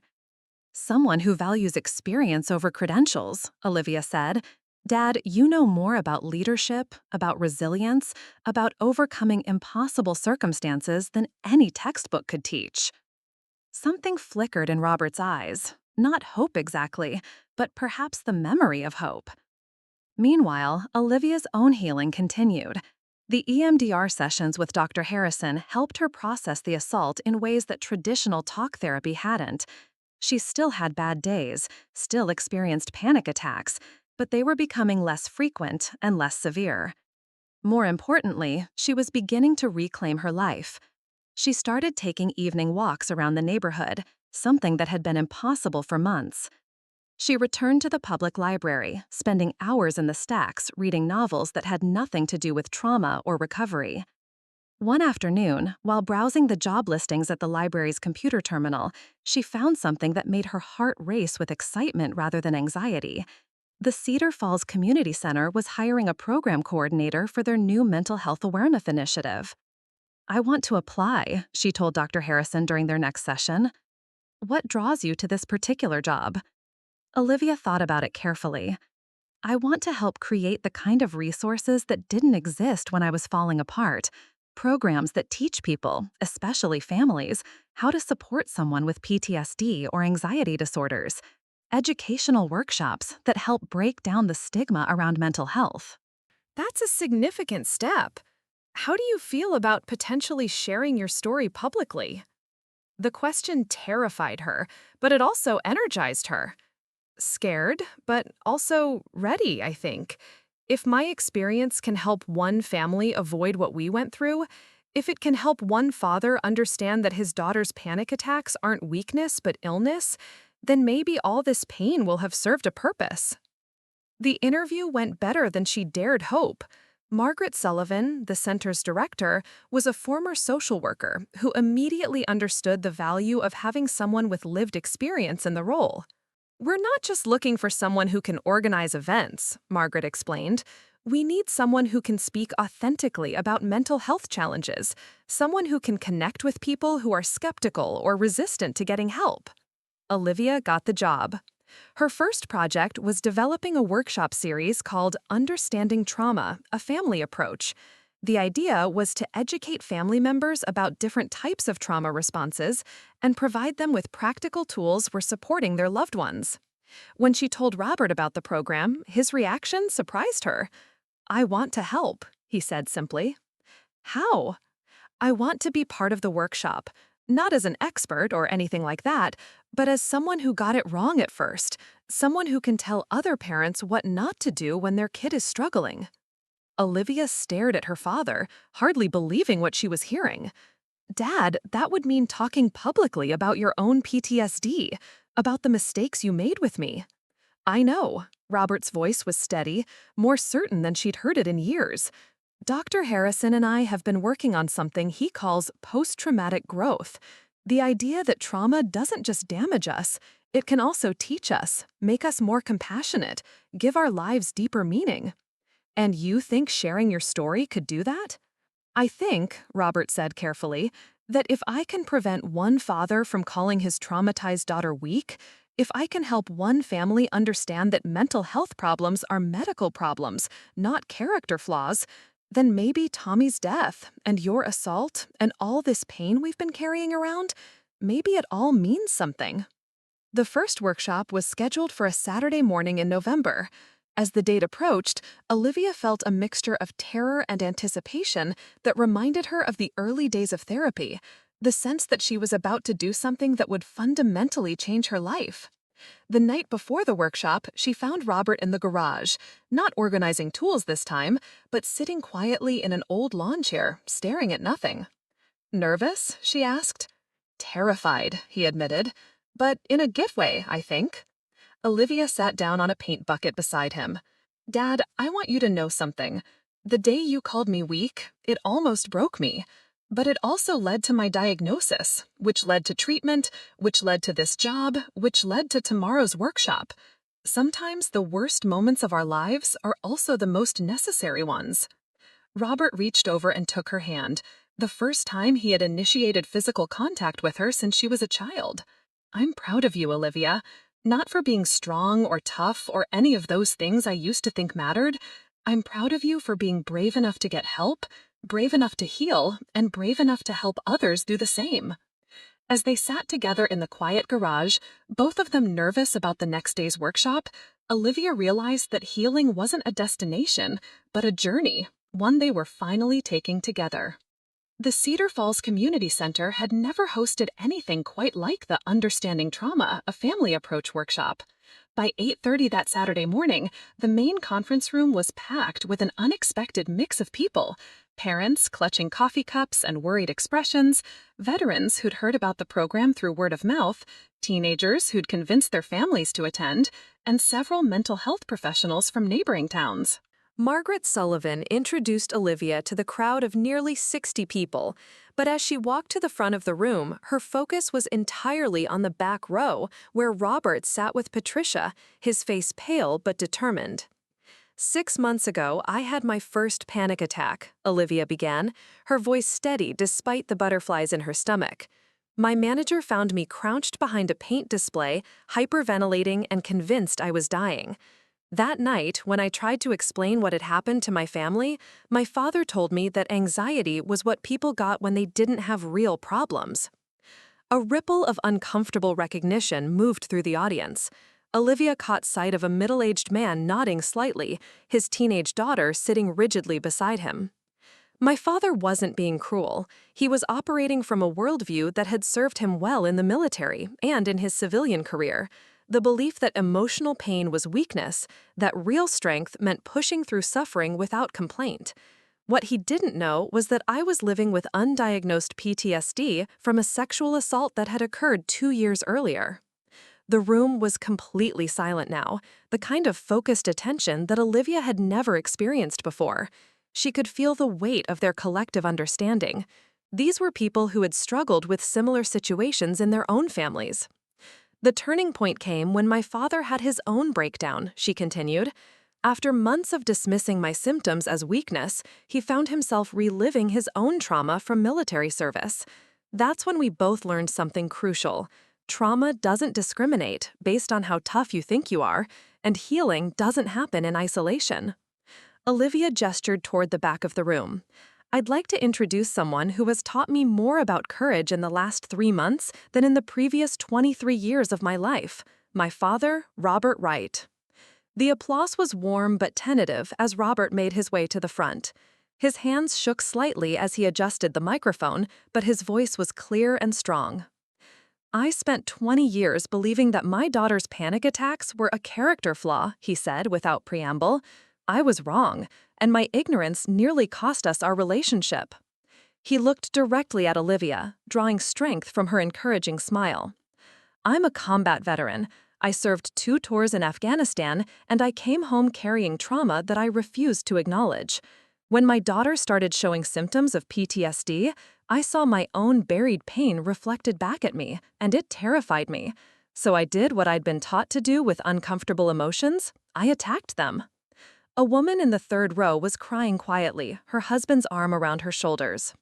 "Someone who values experience over credentials," Olivia said. "Dad, you know more about leadership, about resilience, about overcoming impossible circumstances than any textbook could teach." Something flickered in Robert's eyes. Not hope exactly, but perhaps the memory of hope. Meanwhile, Olivia's own healing continued. The EMDR sessions with Dr. Harrison helped her process the assault in ways that traditional talk therapy hadn't. She still had bad days, still experienced panic attacks, but they were becoming less frequent and less severe. More importantly, she was beginning to reclaim her life. She started taking evening walks around the neighborhood, something that had been impossible for months. She returned to the public library, spending hours in the stacks reading novels that had nothing to do with trauma or recovery. One afternoon, while browsing the job listings at the library's computer terminal, she found something that made her heart race with excitement rather than anxiety. The Cedar Falls Community Center was hiring a program coordinator for their new mental health awareness initiative. "I want to apply," she told Dr. Harrison during their next session. "What draws you to this particular job?" Olivia thought about it carefully. "I want to help create the kind of resources that didn't exist when I was falling apart. Programs that teach people, especially families, how to support someone with PTSD or anxiety disorders. Educational workshops that help break down the stigma around mental health." That's a significant step. How do you feel about potentially sharing your story publicly? The question terrified her, but it also energized her. Scared, but also ready, I think. If my experience can help one family avoid what we went through, if it can help one father understand that his daughter's panic attacks aren't weakness but illness, then maybe all this pain will have served a purpose. The interview went better than she dared hope. Margaret Sullivan, the center's director, was a former social worker who immediately understood the value of having someone with lived experience in the role. "We're not just looking for someone who can organize events," Margaret explained. "We need someone who can speak authentically about mental health challenges, someone who can connect with people who are skeptical or resistant to getting help." Olivia got the job. Her first project was developing a workshop series called Understanding Trauma, a Family Approach. The idea was to educate family members about different types of trauma responses and provide them with practical tools for supporting their loved ones. When she told Robert about the program, his reaction surprised her. "I want to help," he said simply. "How?" "I want to be part of the workshop, not as an expert or anything like that, but as someone who got it wrong at first, someone who can tell other parents what not to do when their kid is struggling." Olivia stared at her father, hardly believing what she was hearing. "Dad, that would mean talking publicly about your own PTSD, about the mistakes you made with me." "I know." Robert's voice was steady, more certain than she'd heard it in years. Dr. Harrison and I have been working on something he calls post-traumatic growth. The idea that trauma doesn't just damage us, it can also teach us, make us more compassionate, give our lives deeper meaning. And you think sharing your story could do that? I think, Robert said carefully, that if I can prevent one father from calling his traumatized daughter weak, if I can help one family understand that mental health problems are medical problems, not character flaws, then maybe Tommy's death and your assault and all this pain we've been carrying around, maybe it all means something. The first workshop was scheduled for a Saturday morning in November. As the date approached, Olivia felt a mixture of terror and anticipation that reminded her of the early days of therapy, the sense that she was about to do something that would fundamentally change her life. The night before the workshop, she found Robert in the garage, not organizing tools this time, but sitting quietly in an old lawn chair, staring at nothing. "Nervous?" she asked. "Terrified," he admitted. "But in a good way, I think." Olivia sat down on a paint bucket beside him. "Dad, I want you to know something. The day you called me weak, it almost broke me. But it also led to my diagnosis, which led to treatment, which led to this job, which led to tomorrow's workshop. Sometimes the worst moments of our lives are also the most necessary ones." Robert reached over and took her hand, the first time he had initiated physical contact with her since she was a child. "I'm proud of you, Olivia. Not for being strong or tough or any of those things I used to think mattered. I'm proud of you for being brave enough to get help, brave enough to heal, and brave enough to help others do the same." As they sat together in the quiet garage, both of them nervous about the next day's workshop, Olivia realized that healing wasn't a destination, but a journey, one they were finally taking together. The Cedar Falls Community Center had never hosted anything quite like the Understanding Trauma, a Family Approach workshop. By 8:30 that Saturday morning, the main conference room was packed with an unexpected mix of people: parents clutching coffee cups and worried expressions, veterans who'd heard about the program through word of mouth, teenagers who'd convinced their families to attend, and several mental health professionals from neighboring towns. Margaret Sullivan introduced Olivia to the crowd of nearly 60 people, but as she walked to the front of the room, her focus was entirely on the back row, where Robert sat with Patricia, his face pale but determined. "6 months ago, I had my first panic attack," Olivia began, her voice steady despite the butterflies in her stomach. "My manager found me crouched behind a paint display, hyperventilating and convinced I was dying. That night, when I tried to explain what had happened to my family, my father told me that anxiety was what people got when they didn't have real problems." A ripple of uncomfortable recognition moved through the audience. Olivia caught sight of a middle-aged man nodding slightly, his teenage daughter sitting rigidly beside him. "My father wasn't being cruel. He was operating from a worldview that had served him well in the military and in his civilian career. The belief that emotional pain was weakness, that real strength meant pushing through suffering without complaint. What he didn't know was that I was living with undiagnosed PTSD from a sexual assault that had occurred 2 years earlier." The room was completely silent now, the kind of focused attention that Olivia had never experienced before. She could feel the weight of their collective understanding. These were people who had struggled with similar situations in their own families. "The turning point came when my father had his own breakdown," she continued. "After months of dismissing my symptoms as weakness, he found himself reliving his own trauma from military service. That's when we both learned something crucial. Trauma doesn't discriminate based on how tough you think you are, and healing doesn't happen in isolation." Olivia gestured toward the back of the room. "I'd like to introduce someone who has taught me more about courage in the last 3 months than in the previous 23 years of my life. My father, Robert Wright." The applause was warm but tentative as Robert made his way to the front. His hands shook slightly as he adjusted the microphone, but his voice was clear and strong. "I spent 20 years believing that my daughter's panic attacks were a character flaw," he said without preamble. "I was wrong, and my ignorance nearly cost us our relationship." He looked directly at Olivia, drawing strength from her encouraging smile. "I'm a combat veteran. I served 2 tours in Afghanistan, and I came home carrying trauma that I refused to acknowledge. When my daughter started showing symptoms of PTSD, I saw my own buried pain reflected back at me, and it terrified me. So I did what I'd been taught to do with uncomfortable emotions. I attacked them. A woman in the third row was crying quietly, her husband's arm around her shoulders.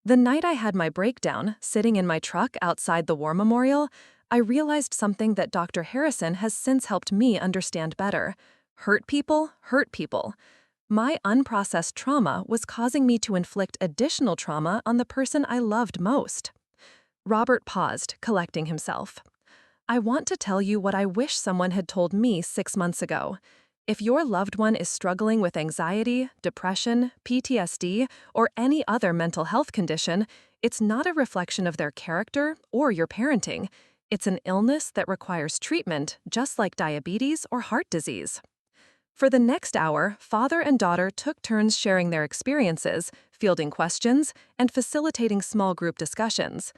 The night I had my breakdown, sitting in my truck outside the war memorial, I realized something that Dr. Harrison has since helped me understand better. Hurt people hurt people. My unprocessed trauma was causing me to inflict additional trauma on the person I loved most. Robert paused, collecting himself. I want to tell you what I wish someone had told me 6 months ago. If your loved one is struggling with anxiety, depression, PTSD, or any other mental health condition, it's not a reflection of their character or your parenting. It's an illness that requires treatment, just like diabetes or heart disease. For the next hour, father and daughter took turns sharing their experiences, fielding questions, and facilitating small group discussions.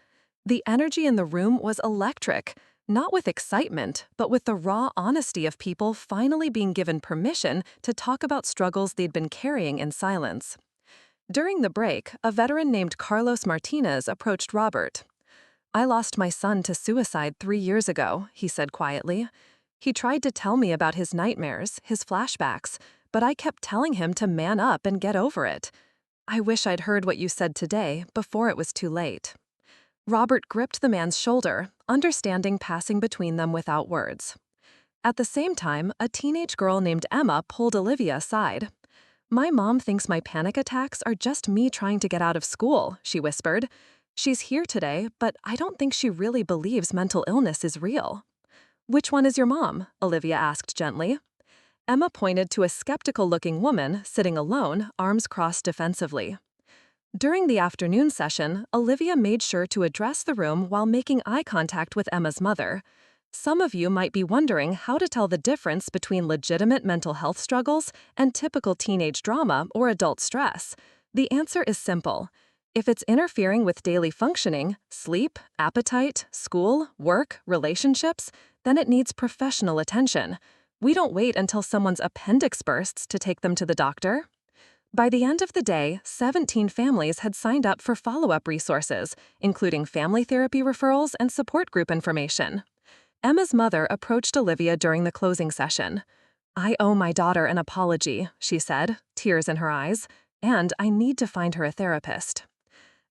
The energy in the room was electric. Not with excitement, but with the raw honesty of people finally being given permission to talk about struggles they'd been carrying in silence. During the break, a veteran named Carlos Martinez approached Robert. I lost my son to suicide 3 years ago, he said quietly. He tried to tell me about his nightmares, his flashbacks, but I kept telling him to man up and get over it. I wish I'd heard what you said today before it was too late. Robert gripped the man's shoulder, understanding passing between them without words. At the same time, a teenage girl named Emma pulled Olivia aside. My mom thinks my panic attacks are just me trying to get out of school, she whispered. She's here today, but I don't think she really believes mental illness is real. Which one is your mom? Olivia asked gently. Emma pointed to a skeptical-looking woman sitting alone, arms crossed defensively. During the afternoon session, Olivia made sure to address the room while making eye contact with Emma's mother. Some of you might be wondering how to tell the difference between legitimate mental health struggles and typical teenage drama or adult stress. The answer is simple. If it's interfering with daily functioning, sleep, appetite, school, work, relationships, then it needs professional attention. We don't wait until someone's appendix bursts to take them to the doctor. By the end of the day, 17 families had signed up for follow-up resources, including family therapy referrals and support group information. Emma's mother approached Olivia during the closing session. I owe my daughter an apology, she said, tears in her eyes, and I need to find her a therapist.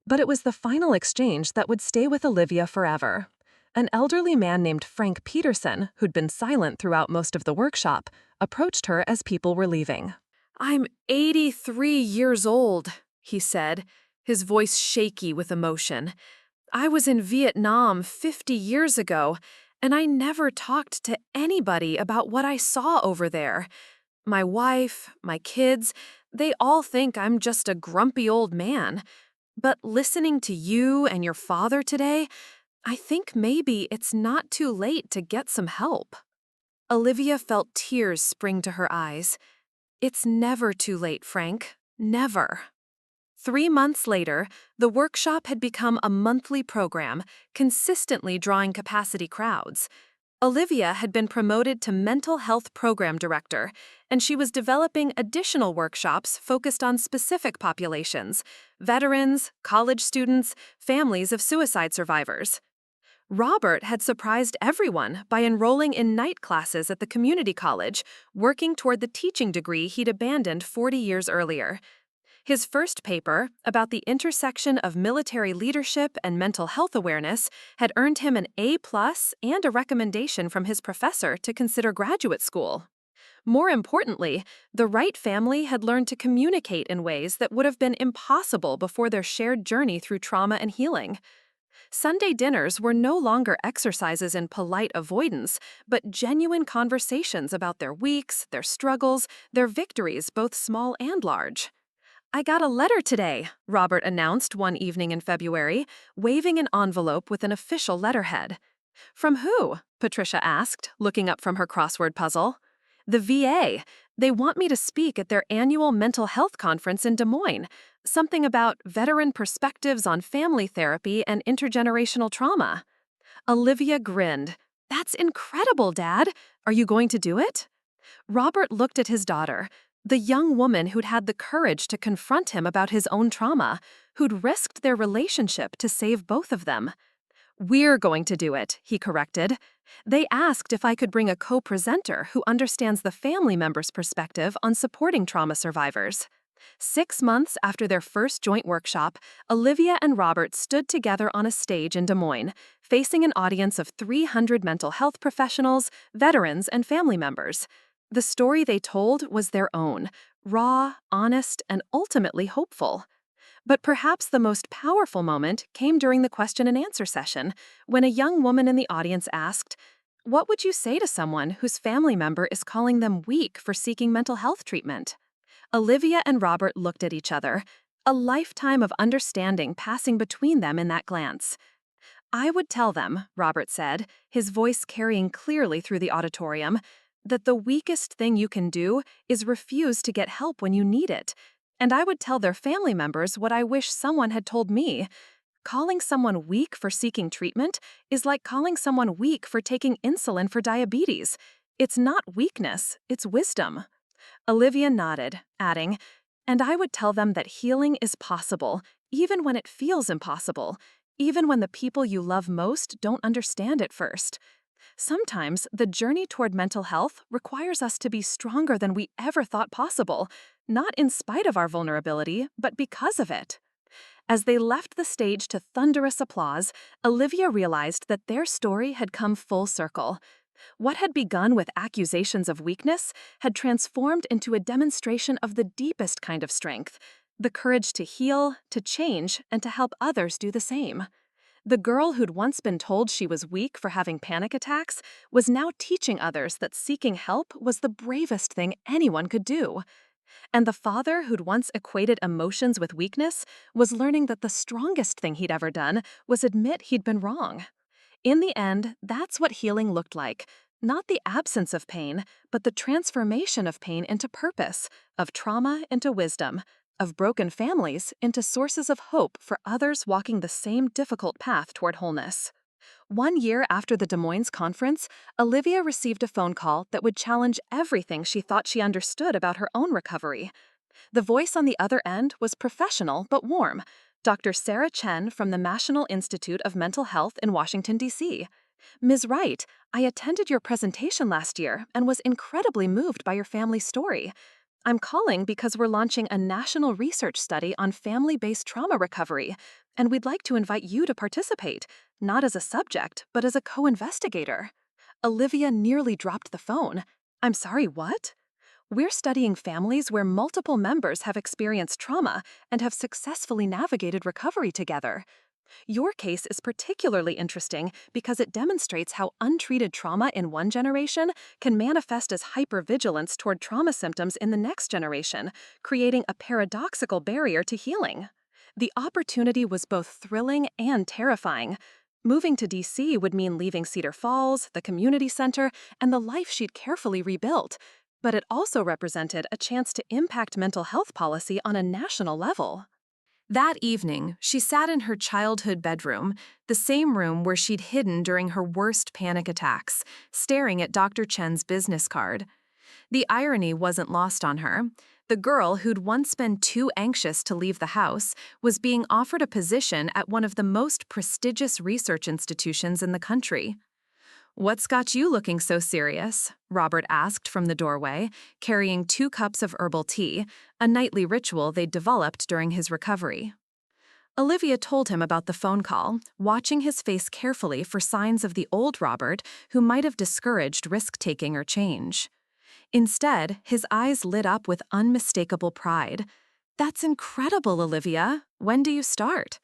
But it was the final exchange that would stay with Olivia forever. An elderly man named Frank Peterson, who'd been silent throughout most of the workshop, approached her as people were leaving. I'm 83 years old, he said, his voice shaky with emotion. I was in Vietnam 50 years ago, and I never talked to anybody about what I saw over there. My wife, my kids, they all think I'm just a grumpy old man. But listening to you and your father today, I think maybe it's not too late to get some help. Olivia felt tears spring to her eyes. It's never too late, Frank. Never. 3 months later, the workshop had become a monthly program, consistently drawing capacity crowds. Olivia had been promoted to Mental Health Program Director, and she was developing additional workshops focused on specific populations: veterans, college students, families of suicide survivors. Robert had surprised everyone by enrolling in night classes at the community college, working toward the teaching degree he'd abandoned 40 years earlier. His first paper, about the intersection of military leadership and mental health awareness, had earned him an A+ and a recommendation from his professor to consider graduate school. More importantly, the Wright family had learned to communicate in ways that would have been impossible before their shared journey through trauma and healing. Sunday dinners were no longer exercises in polite avoidance, but genuine conversations about their weeks, their struggles, their victories, both small and large. I got a letter today, Robert announced one evening in February, waving an envelope with an official letterhead. From who? Patricia asked, looking up from her crossword puzzle. The VA. They want me to speak at their annual mental health conference in Des Moines. Something about veteran perspectives on family therapy and intergenerational trauma. Olivia grinned. That's incredible, Dad. Are you going to do it? Robert looked at his daughter, the young woman who'd had the courage to confront him about his own trauma, who'd risked their relationship to save both of them. "We're going to do it," he corrected. They asked if I could bring a co-presenter who understands the family member's perspective on supporting trauma survivors. 6 months after their first joint workshop, Olivia and Robert stood together on a stage in Des Moines, facing an audience of 300 mental health professionals, veterans, and family members. The story they told was their own, raw, honest, and ultimately hopeful. But perhaps the most powerful moment came during the question and answer session, when a young woman in the audience asked, "What would you say to someone whose family member is calling them weak for seeking mental health treatment?" Olivia and Robert looked at each other, a lifetime of understanding passing between them in that glance. "I would tell them," Robert said, his voice carrying clearly through the auditorium, "that the weakest thing you can do is refuse to get help when you need it. And I would tell their family members what I wish someone had told me. Calling someone weak for seeking treatment is like calling someone weak for taking insulin for diabetes. It's not weakness, it's wisdom." Olivia nodded, adding, "And I would tell them that healing is possible, even when it feels impossible, even when the people you love most don't understand at first. Sometimes the journey toward mental health requires us to be stronger than we ever thought possible, not in spite of our vulnerability, but because of it." As they left the stage to thunderous applause, Olivia realized that their story had come full circle. What had begun with accusations of weakness had transformed into a demonstration of the deepest kind of strength, the courage to heal, to change, and to help others do the same. The girl who'd once been told she was weak for having panic attacks was now teaching others that seeking help was the bravest thing anyone could do. And the father who'd once equated emotions with weakness was learning that the strongest thing he'd ever done was admit he'd been wrong. In the end, that's what healing looked like. Not the absence of pain, but the transformation of pain into purpose, of trauma into wisdom, of broken families into sources of hope for others walking the same difficult path toward wholeness. 1 year after the Des Moines conference, Olivia received a phone call that would challenge everything she thought she understood about her own recovery. The voice on the other end was professional but warm. Dr. Sarah Chen from the National Institute of Mental Health in Washington, D.C. "Ms. Wright, I attended your presentation last year and was incredibly moved by your family's story. I'm calling because we're launching a national research study on family-based trauma recovery, and we'd like to invite you to participate, not as a subject, but as a co-investigator." Olivia nearly dropped the phone. "I'm sorry, what?" "We're studying families where multiple members have experienced trauma and have successfully navigated recovery together. Your case is particularly interesting because it demonstrates how untreated trauma in one generation can manifest as hypervigilance toward trauma symptoms in the next generation, creating a paradoxical barrier to healing." The opportunity was both thrilling and terrifying. Moving to DC would mean leaving Cedar Falls, the community center, and the life she'd carefully rebuilt. But it also represented a chance to impact mental health policy on a national level. That evening, she sat in her childhood bedroom, the same room where she'd hidden during her worst panic attacks, staring at Dr. Chen's business card. The irony wasn't lost on her. The girl who'd once been too anxious to leave the house was being offered a position at one of the most prestigious research institutions in the country. "What's got you looking so serious?" Robert asked from the doorway, carrying 2 cups of herbal tea, a nightly ritual they'd developed during his recovery. Olivia told him about the phone call, watching his face carefully for signs of the old Robert who might have discouraged risk-taking or change. Instead, his eyes lit up with unmistakable pride. "That's incredible, Olivia. When do you start?"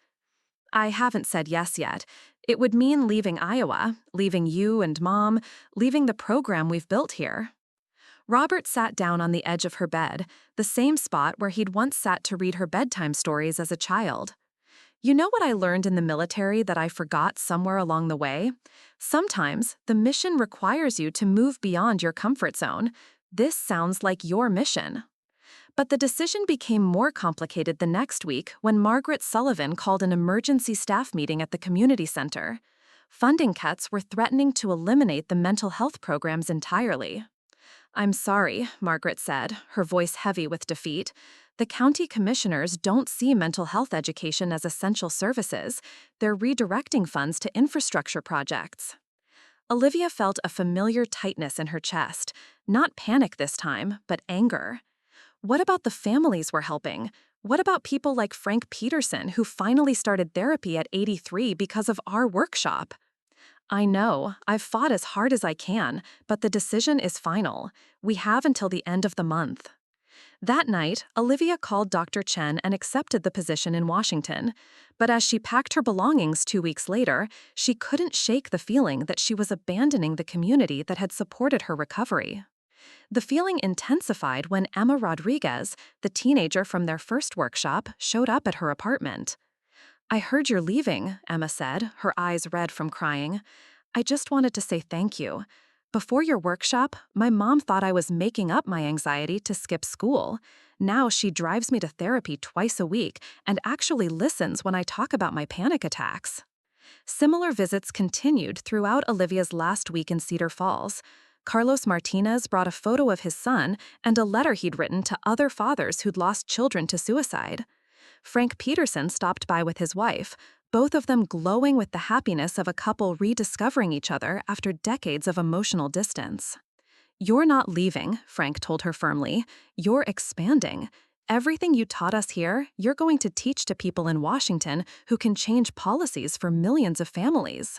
"I haven't said yes yet. It would mean leaving Iowa, leaving you and Mom, leaving the program we've built here." Robert sat down on the edge of her bed, the same spot where he'd once sat to read her bedtime stories as a child. "You know what I learned in the military that I forgot somewhere along the way? Sometimes the mission requires you to move beyond your comfort zone. This sounds like your mission." But the decision became more complicated the next week when Margaret Sullivan called an emergency staff meeting at the community center. Funding cuts were threatening to eliminate the mental health programs entirely. "I'm sorry," Margaret said, her voice heavy with defeat. "The county commissioners don't see mental health education as essential services. They're redirecting funds to infrastructure projects." Olivia felt a familiar tightness in her chest, not panic this time, but anger. What about the families we're helping? What about people like Frank Peterson, who finally started therapy at 83 because of our workshop? "I know, I've fought as hard as I can, but the decision is final. We have until the end of the month." That night, Olivia called Dr. Chen and accepted the position in Washington. But as she packed her belongings 2 weeks later, she couldn't shake the feeling that she was abandoning the community that had supported her recovery. The feeling intensified when Emma Rodriguez, the teenager from their first workshop, showed up at her apartment. "I heard you're leaving," Emma said, her eyes red from crying. "I just wanted to say thank you. Before your workshop, my mom thought I was making up my anxiety to skip school. Now she drives me to therapy twice a week and actually listens when I talk about my panic attacks." Similar visits continued throughout Olivia's last week in Cedar Falls. Carlos Martinez brought a photo of his son and a letter he'd written to other fathers who'd lost children to suicide. Frank Peterson stopped by with his wife, both of them glowing with the happiness of a couple rediscovering each other after decades of emotional distance. "You're not leaving," Frank told her firmly. "You're expanding. Everything you taught us here, you're going to teach to people in Washington who can change policies for millions of families."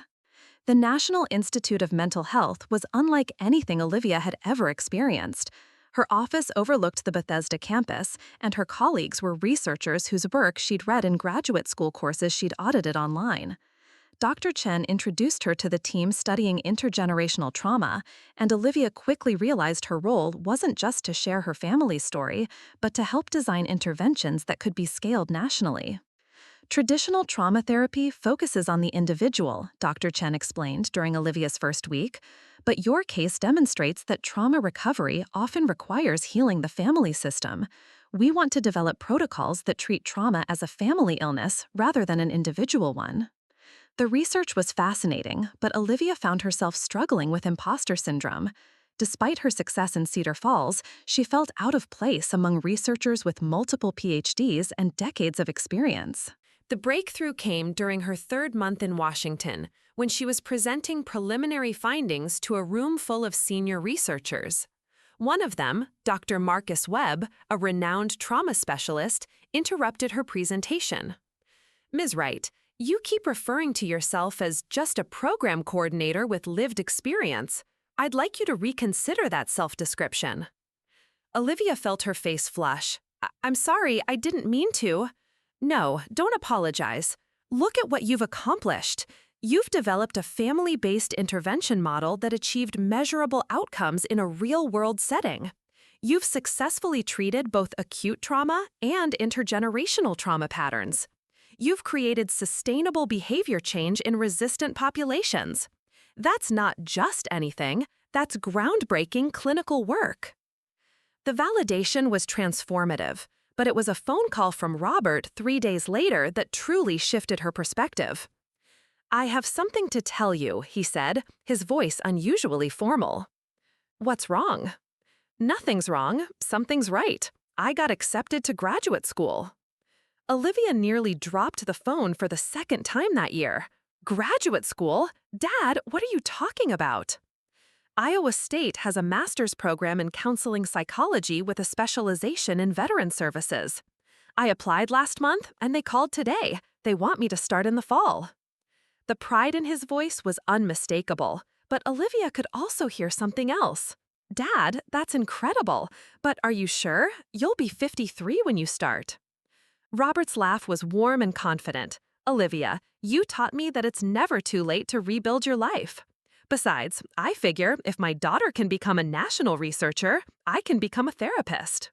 The National Institute of Mental Health was unlike anything Olivia had ever experienced. Her office overlooked the Bethesda campus, and her colleagues were researchers whose work she'd read in graduate school courses she'd audited online. Dr. Chen introduced her to the team studying intergenerational trauma, and Olivia quickly realized her role wasn't just to share her family's story, but to help design interventions that could be scaled nationally. "Traditional trauma therapy focuses on the individual," Dr. Chen explained during Olivia's first week, "but your case demonstrates that trauma recovery often requires healing the family system. We want to develop protocols that treat trauma as a family illness rather than an individual one." The research was fascinating, but Olivia found herself struggling with imposter syndrome. Despite her success in Cedar Falls, she felt out of place among researchers with multiple PhDs and decades of experience. The breakthrough came during her third month in Washington, when she was presenting preliminary findings to a room full of senior researchers. One of them, Dr. Marcus Webb, a renowned trauma specialist, interrupted her presentation. "Ms. Wright, you keep referring to yourself as just a program coordinator with lived experience. I'd like you to reconsider that self-description." Olivia felt her face flush. "I'm sorry, I didn't mean to." "No, don't apologize. Look at what you've accomplished. You've developed a family-based intervention model that achieved measurable outcomes in a real-world setting. You've successfully treated both acute trauma and intergenerational trauma patterns. You've created sustainable behavior change in resistant populations. That's not just anything, that's groundbreaking clinical work." The validation was transformative, but it was a phone call from Robert 3 days later that truly shifted her perspective. "I have something to tell you," he said, his voice unusually formal. "What's wrong?" "Nothing's wrong. Something's right. I got accepted to graduate school." Olivia nearly dropped the phone for the second time that year. "Graduate school? Dad, what are you talking about?" "Iowa State has a master's program in counseling psychology with a specialization in veteran services. I applied last month, and they called today. They want me to start in the fall." The pride in his voice was unmistakable, but Olivia could also hear something else. "Dad, that's incredible, but are you sure? You'll be 53 when you start." Robert's laugh was warm and confident. "Olivia, you taught me that it's never too late to rebuild your life. Besides, I figure if my daughter can become a national researcher, I can become a therapist."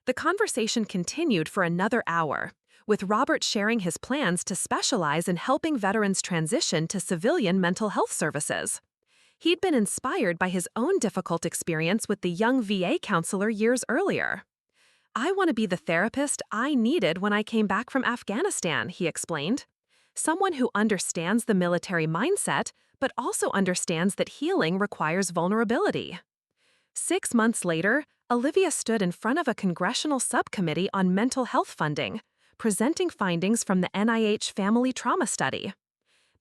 The conversation continued for another hour, with Robert sharing his plans to specialize in helping veterans transition to civilian mental health services. He'd been inspired by his own difficult experience with the young VA counselor years earlier. "I want to be the therapist I needed when I came back from Afghanistan," he explained. someone who understands the military mindset, but also understands that healing requires vulnerability. 6 months later, Olivia stood in front of a congressional subcommittee on mental health funding, presenting findings from the NIH Family Trauma Study.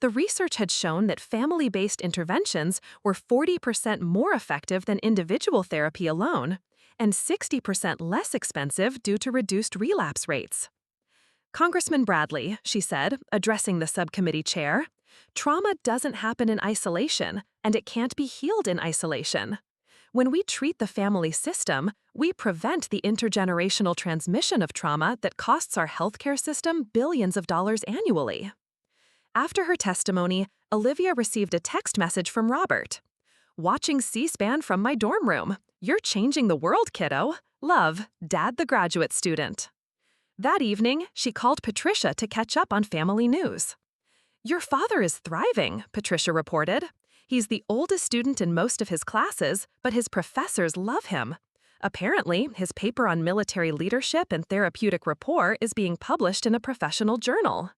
The research had shown that family-based interventions were 40% more effective than individual therapy alone, and 60% less expensive due to reduced relapse rates. Congressman Bradley, she said, addressing the subcommittee chair, trauma doesn't happen in isolation, and it can't be healed in isolation. When we treat the family system, we prevent the intergenerational transmission of trauma that costs our healthcare system billions of dollars annually. After her testimony, Olivia received a text message from Robert. "Watching C-SPAN from my dorm room. You're changing the world, kiddo. Love, Dad the graduate student." That evening, she called Patricia to catch up on family news. "Your father is thriving," Patricia reported. "He's the oldest student in most of his classes, but his professors love him. Apparently, his paper on military leadership and therapeutic rapport is being published in a professional journal."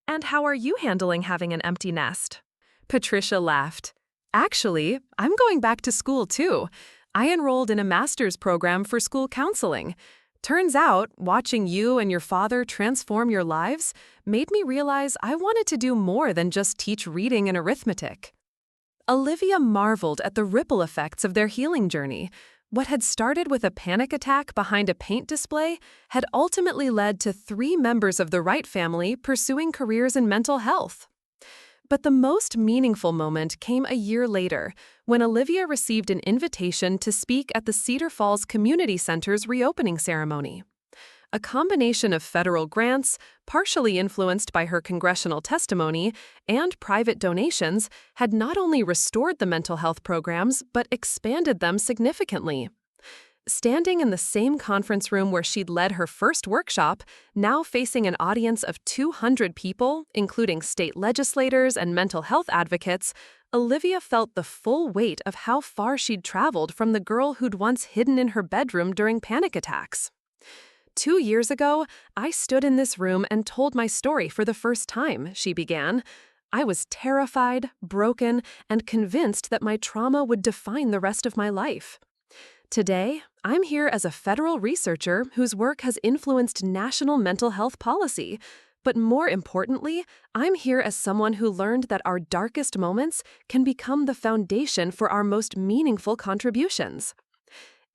"And how are you handling having an empty nest?" Patricia laughed. "Actually, I'm going back to school too. I enrolled in a master's program for school counseling. Turns out, watching you and your father transform your lives made me realize I wanted to do more than just teach reading and arithmetic." Olivia marveled at the ripple effects of their healing journey. What had started with a panic attack behind a paint display had ultimately led to 3 members of the Wright family pursuing careers in mental health. But the most meaningful moment came a year later, when Olivia received an invitation to speak at the Cedar Falls Community Center's reopening ceremony. A combination of federal grants, partially influenced by her congressional testimony, and private donations had not only restored the mental health programs, but expanded them significantly. Standing in the same conference room where she'd led her first workshop, now facing an audience of 200 people, including state legislators and mental health advocates, Olivia felt the full weight of how far she'd traveled from the girl who'd once hidden in her bedroom during panic attacks. "2 years ago, I stood in this room and told my story for the first time," she began. "I was terrified, broken, and convinced that my trauma would define the rest of my life. Today, I'm here as a federal researcher whose work has influenced national mental health policy. But more importantly, I'm here as someone who learned that our darkest moments can become the foundation for our most meaningful contributions."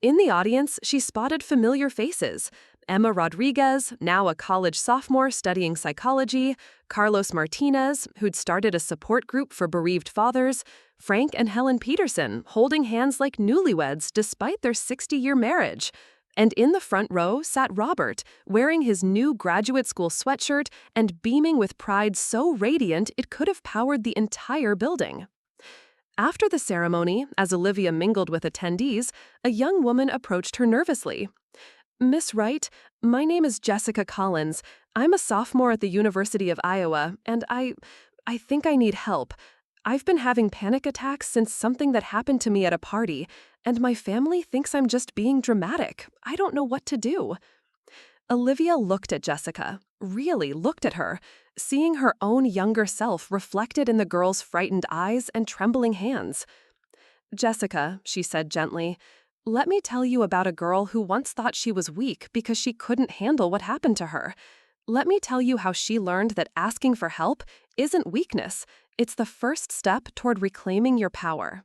In the audience, she spotted familiar faces: Emma Rodriguez, now a college sophomore studying psychology, Carlos Martinez, who'd started a support group for bereaved fathers, Frank and Helen Peterson, holding hands like newlyweds despite their 60-year marriage. And in the front row sat Robert, wearing his new graduate school sweatshirt and beaming with pride so radiant it could have powered the entire building. After the ceremony, as Olivia mingled with attendees, a young woman approached her nervously. "Miss Wright, my name is Jessica Collins. I'm a sophomore at the University of Iowa, and I think I need help. I've been having panic attacks since something that happened to me at a party, and my family thinks I'm just being dramatic. I don't know what to do." Olivia looked at Jessica, really looked at her, seeing her own younger self reflected in the girl's frightened eyes and trembling hands. "Jessica," she said gently, "let me tell you about a girl who once thought she was weak because she couldn't handle what happened to her. Let me tell you how she learned that asking for help isn't weakness. It's the first step toward reclaiming your power."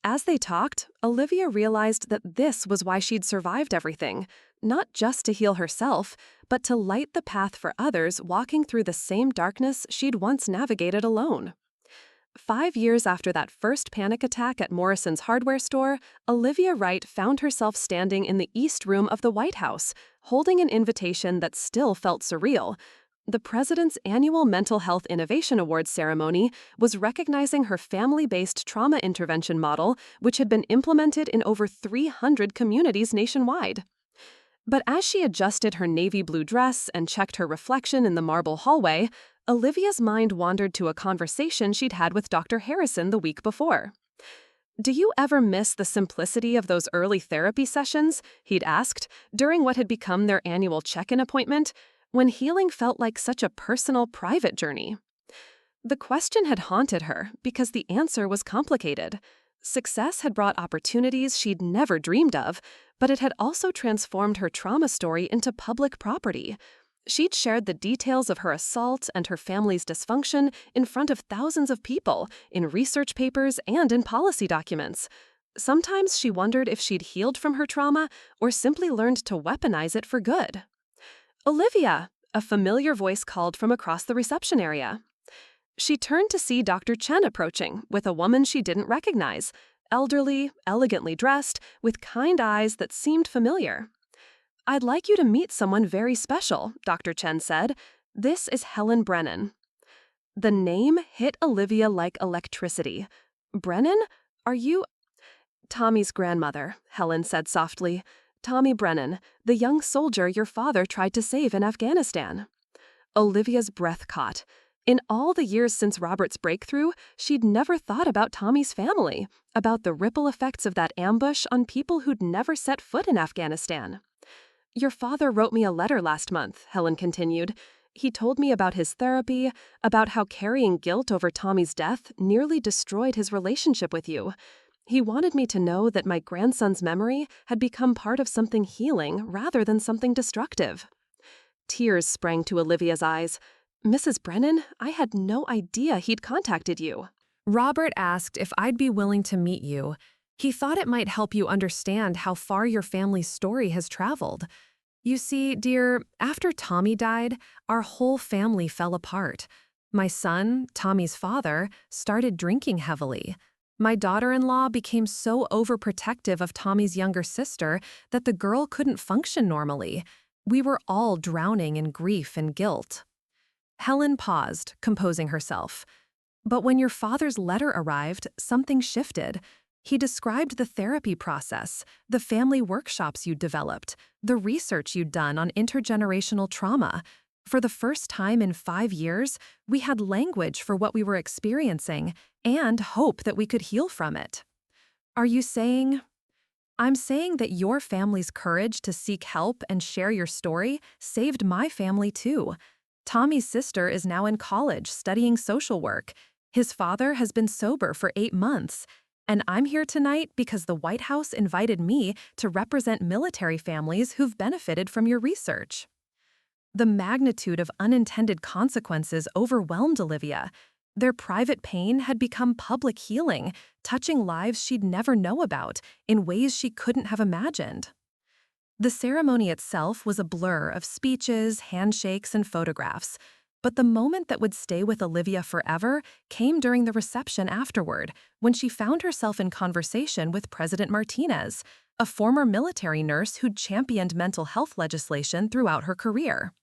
As they talked, Olivia realized that this was why she'd survived everything, not just to heal herself, but to light the path for others walking through the same darkness she'd once navigated alone. 5 years after that first panic attack at Morrison's hardware store, Olivia Wright found herself standing in the East Room of the White House, holding an invitation that still felt surreal. The president's annual Mental Health Innovation Awards ceremony was recognizing her family-based trauma intervention model, which had been implemented in over 300 communities nationwide. But as she adjusted her navy blue dress and checked her reflection in the marble hallway, Olivia's mind wandered to a conversation she'd had with Dr. Harrison the week before. "Do you ever miss the simplicity of those early therapy sessions?" he'd asked, during what had become their annual check-in appointment. when healing felt like such a personal, private journey? The question had haunted her because the answer was complicated. Success had brought opportunities she'd never dreamed of, but it had also transformed her trauma story into public property. She'd shared the details of her assault and her family's dysfunction in front of thousands of people, in research papers and in policy documents. Sometimes she wondered if she'd healed from her trauma or simply learned to weaponize it for good. "Olivia!" a familiar voice called from across the reception area. She turned to see Dr. Chen approaching with a woman she didn't recognize, elderly, elegantly dressed, with kind eyes that seemed familiar. "I'd like you to meet someone very special," Dr. Chen said. "This is Helen Brennan." The name hit Olivia like electricity. "Brennan? Are you—" "Tommy's grandmother," Helen said softly. "Tommy Brennan, the young soldier your father tried to save in Afghanistan." Olivia's breath caught. In all the years since Robert's breakthrough, she'd never thought about Tommy's family, about the ripple effects of that ambush on people who'd never set foot in Afghanistan. "Your father wrote me a letter last month," Helen continued. "He told me about his therapy, about how carrying guilt over Tommy's death nearly destroyed his relationship with you. He wanted me to know that my grandson's memory had become part of something healing rather than something destructive." Tears sprang to Olivia's eyes. "Mrs. Brennan, I had no idea he'd contacted you." "Robert asked if I'd be willing to meet you. He thought it might help you understand how far your family's story has traveled. You see, dear, after Tommy died, our whole family fell apart. My son, Tommy's father, started drinking heavily. My daughter-in-law became so overprotective of Tommy's younger sister that the girl couldn't function normally. We were all drowning in grief and guilt." Helen paused, composing herself. "But when your father's letter arrived, something shifted. He described the therapy process, the family workshops you'd developed, the research you'd done on intergenerational trauma. For the first time in 5 years, we had language for what we were experiencing and hope that we could heal from it." "Are you saying—" "I'm saying that your family's courage to seek help and share your story saved my family too. Tommy's sister is now in college studying social work. His father has been sober for 8 months. And I'm here tonight because the White House invited me to represent military families who've benefited from your research." The magnitude of unintended consequences overwhelmed Olivia. Their private pain had become public healing, touching lives she'd never know about in ways she couldn't have imagined. The ceremony itself was a blur of speeches, handshakes, and photographs. But the moment that would stay with Olivia forever came during the reception afterward, when she found herself in conversation with President Martinez, a former military nurse who'd championed mental health legislation throughout her career.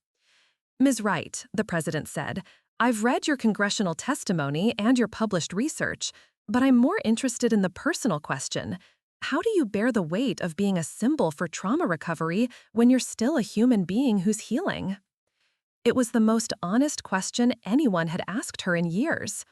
"Ms. Wright," the president said, "I've read your congressional testimony and your published research, but I'm more interested in the personal question. How do you bear the weight of being a symbol for trauma recovery when you're still a human being who's healing?" It was the most honest question anyone had asked her in years.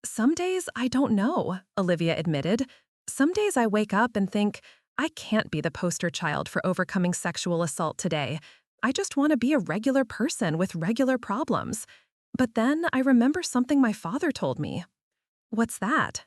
"Some days I don't know," Olivia admitted. "Some days I wake up and think, I can't be the poster child for overcoming sexual assault today. I just want to be a regular person with regular problems. But then I remember something my father told me." "What's that?"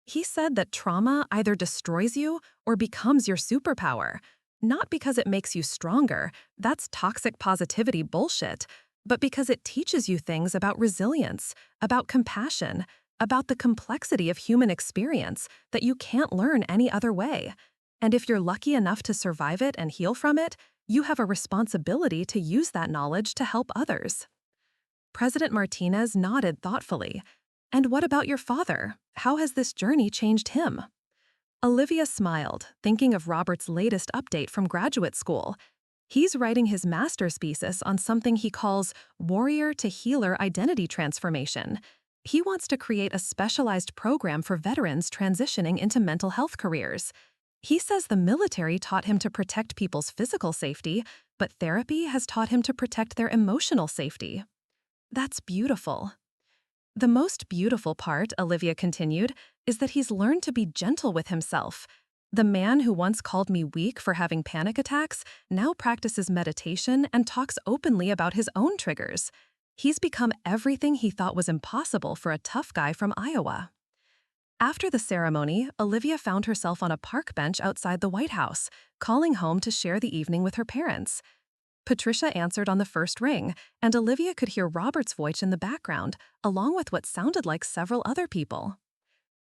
"He said that trauma either destroys you or becomes your superpower. Not because it makes you stronger, that's toxic positivity bullshit, but because it teaches you things about resilience, about compassion, about the complexity of human experience that you can't learn any other way. And if you're lucky enough to survive it and heal from it, you have a responsibility to use that knowledge to help others." President Martinez nodded thoughtfully. "And what about your father? How has this journey changed him?" Olivia smiled, thinking of Robert's latest update from graduate school. He's writing his master's thesis on something he calls warrior to healer identity transformation. He wants to create a specialized program for veterans transitioning into mental health careers. He says the military taught him to protect people's physical safety, but therapy has taught him to protect their emotional safety. That's beautiful. The most beautiful part, Olivia continued, is that he's learned to be gentle with himself. The man who once called me weak for having panic attacks now practices meditation and talks openly about his own triggers. He's become everything he thought was impossible for a tough guy from Iowa. After the ceremony, Olivia found herself on a park bench outside the White House, calling home to share the evening with her parents. Patricia answered on the first ring, and Olivia could hear Robert's voice in the background, along with what sounded like several other people.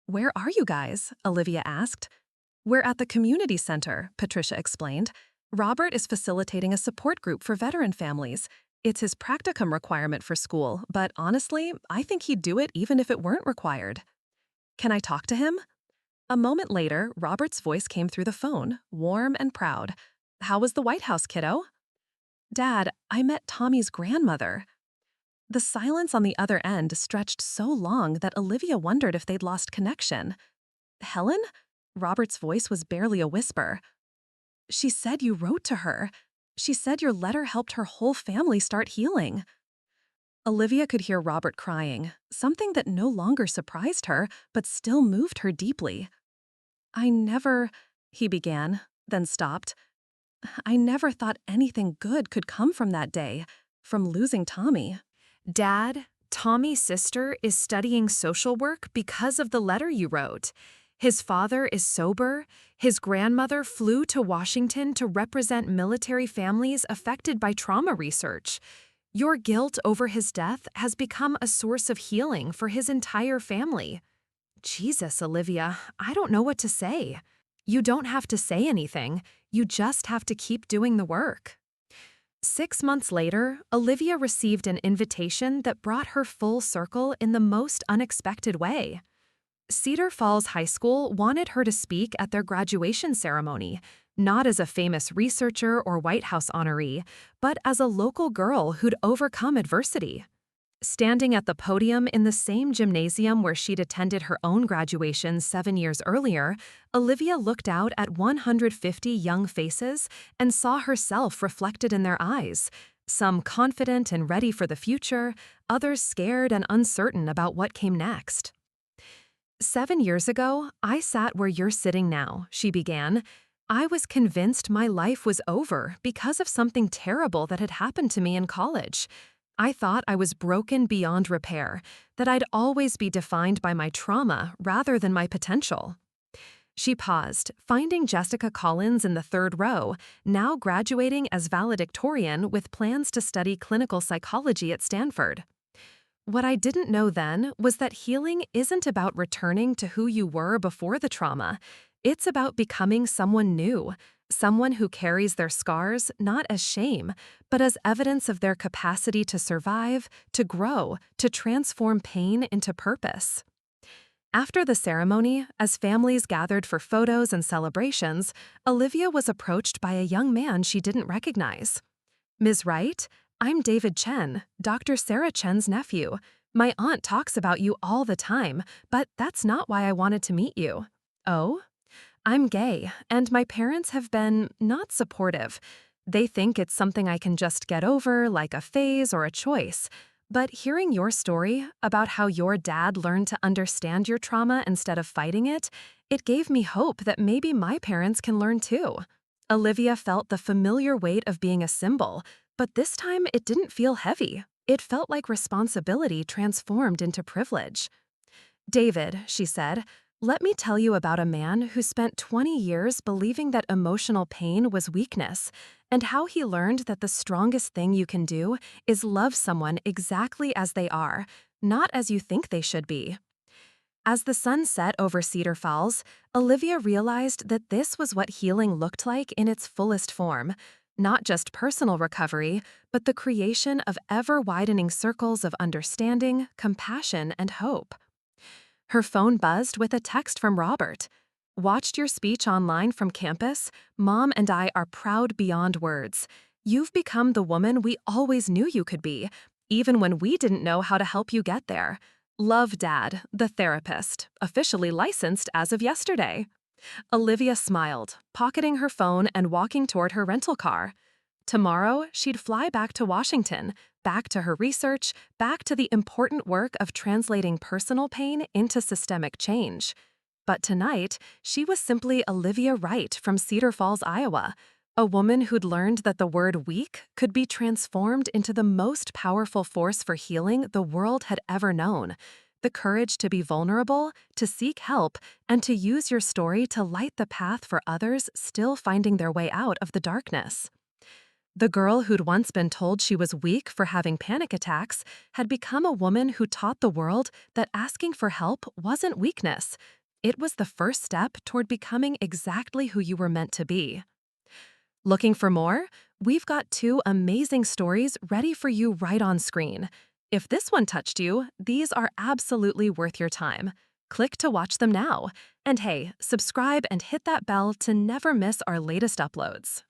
"Where are you guys?" Olivia asked. "We're at the community center," Patricia explained. "Robert is facilitating a support group for veteran families. It's his practicum requirement for school, but honestly, I think he'd do it even if it weren't required." "Can I talk to him?" A moment later, Robert's voice came through the phone, warm and proud. "How was the White House, kiddo?" "Dad, I met Tommy's grandmother." The silence on the other end stretched so long that Olivia wondered if they'd lost connection. "Helen?" Robert's voice was barely a whisper. "She said you wrote to her. She said your letter helped her whole family start healing." Olivia could hear Robert crying, something that no longer surprised her, but still moved her deeply. "I never," he began, then stopped. "I never thought anything good could come from that day, from losing Tommy." "Dad, Tommy's sister is studying social work because of the letter you wrote. His father is sober. His grandmother flew to Washington to represent military families affected by trauma research. Your guilt over his death has become a source of healing for his entire family." Jesus, Olivia, I don't know what to say. You don't have to say anything. You just have to keep doing the work. 6 months later, Olivia received an invitation that brought her full circle in the most unexpected way. Cedar Falls High School wanted her to speak at their graduation ceremony, not as a famous researcher or White House honoree, but as a local girl who'd overcome adversity. Standing at the podium in the same gymnasium where she'd attended her own graduation 7 years earlier, Olivia looked out at 150 young faces and saw herself reflected in their eyes, some confident and ready for the future, others scared and uncertain about what came next. "7 years ago, I sat where you're sitting now," she began. "I was convinced my life was over because of something terrible that had happened to me in college. I thought I was broken beyond repair, that I'd always be defined by my trauma rather than my potential." She paused, finding Jessica Collins in the third row, now graduating as valedictorian with plans to study clinical psychology at Stanford. "What I didn't know then was that healing isn't about returning to who you were before the trauma. It's about becoming someone new, someone who carries their scars not as shame, but as evidence of their capacity to survive, to grow, to transform pain into purpose." After the ceremony, as families gathered for photos and celebrations, Olivia was approached by a young man she didn't recognize. "Ms. Wright, I'm David Chen, Dr. Sarah Chen's nephew. My aunt talks about you all the time, but that's not why I wanted to meet you." "Oh?" "I'm gay, and my parents have been not supportive. They think it's something I can just get over, like a phase or a choice. But hearing your story about how your dad learned to understand your trauma instead of fighting it, it gave me hope that maybe my parents can learn too." Olivia felt the familiar weight of being a symbol, but this time it didn't feel heavy. It felt like responsibility transformed into privilege. "David," she said, "let me tell you about a man who spent 20 years believing that emotional pain was weakness, and how he learned that the strongest thing you can do is love someone exactly as they are, not as you think they should be." As the sun set over Cedar Falls, Olivia realized that this was what healing looked like in its fullest form. Not just personal recovery, but the creation of ever-widening circles of understanding, compassion, and hope. Her phone buzzed with a text from Robert. "Watched your speech online from campus. Mom and I are proud beyond words. You've become the woman we always knew you could be, even when we didn't know how to help you get there. Love, Dad, the therapist, officially licensed as of yesterday." Olivia smiled, pocketing her phone and walking toward her rental car. Tomorrow, she'd fly back to Washington, back to her research, back to the important work of translating personal pain into systemic change. But tonight, she was simply Olivia Wright from Cedar Falls, Iowa, a woman who'd learned that the word weak could be transformed into the most powerful force for healing the world had ever known. The courage to be vulnerable, to seek help, and to use your story to light the path for others still finding their way out of the darkness. The girl who'd once been told she was weak for having panic attacks had become a woman who taught the world that asking for help wasn't weakness. It was the first step toward becoming exactly who you were meant to be. Looking for more? We've got two amazing stories ready for you right on screen. If this one touched you, these are absolutely worth your time. Click to watch them now. And hey, subscribe and hit that bell to never miss our latest uploads.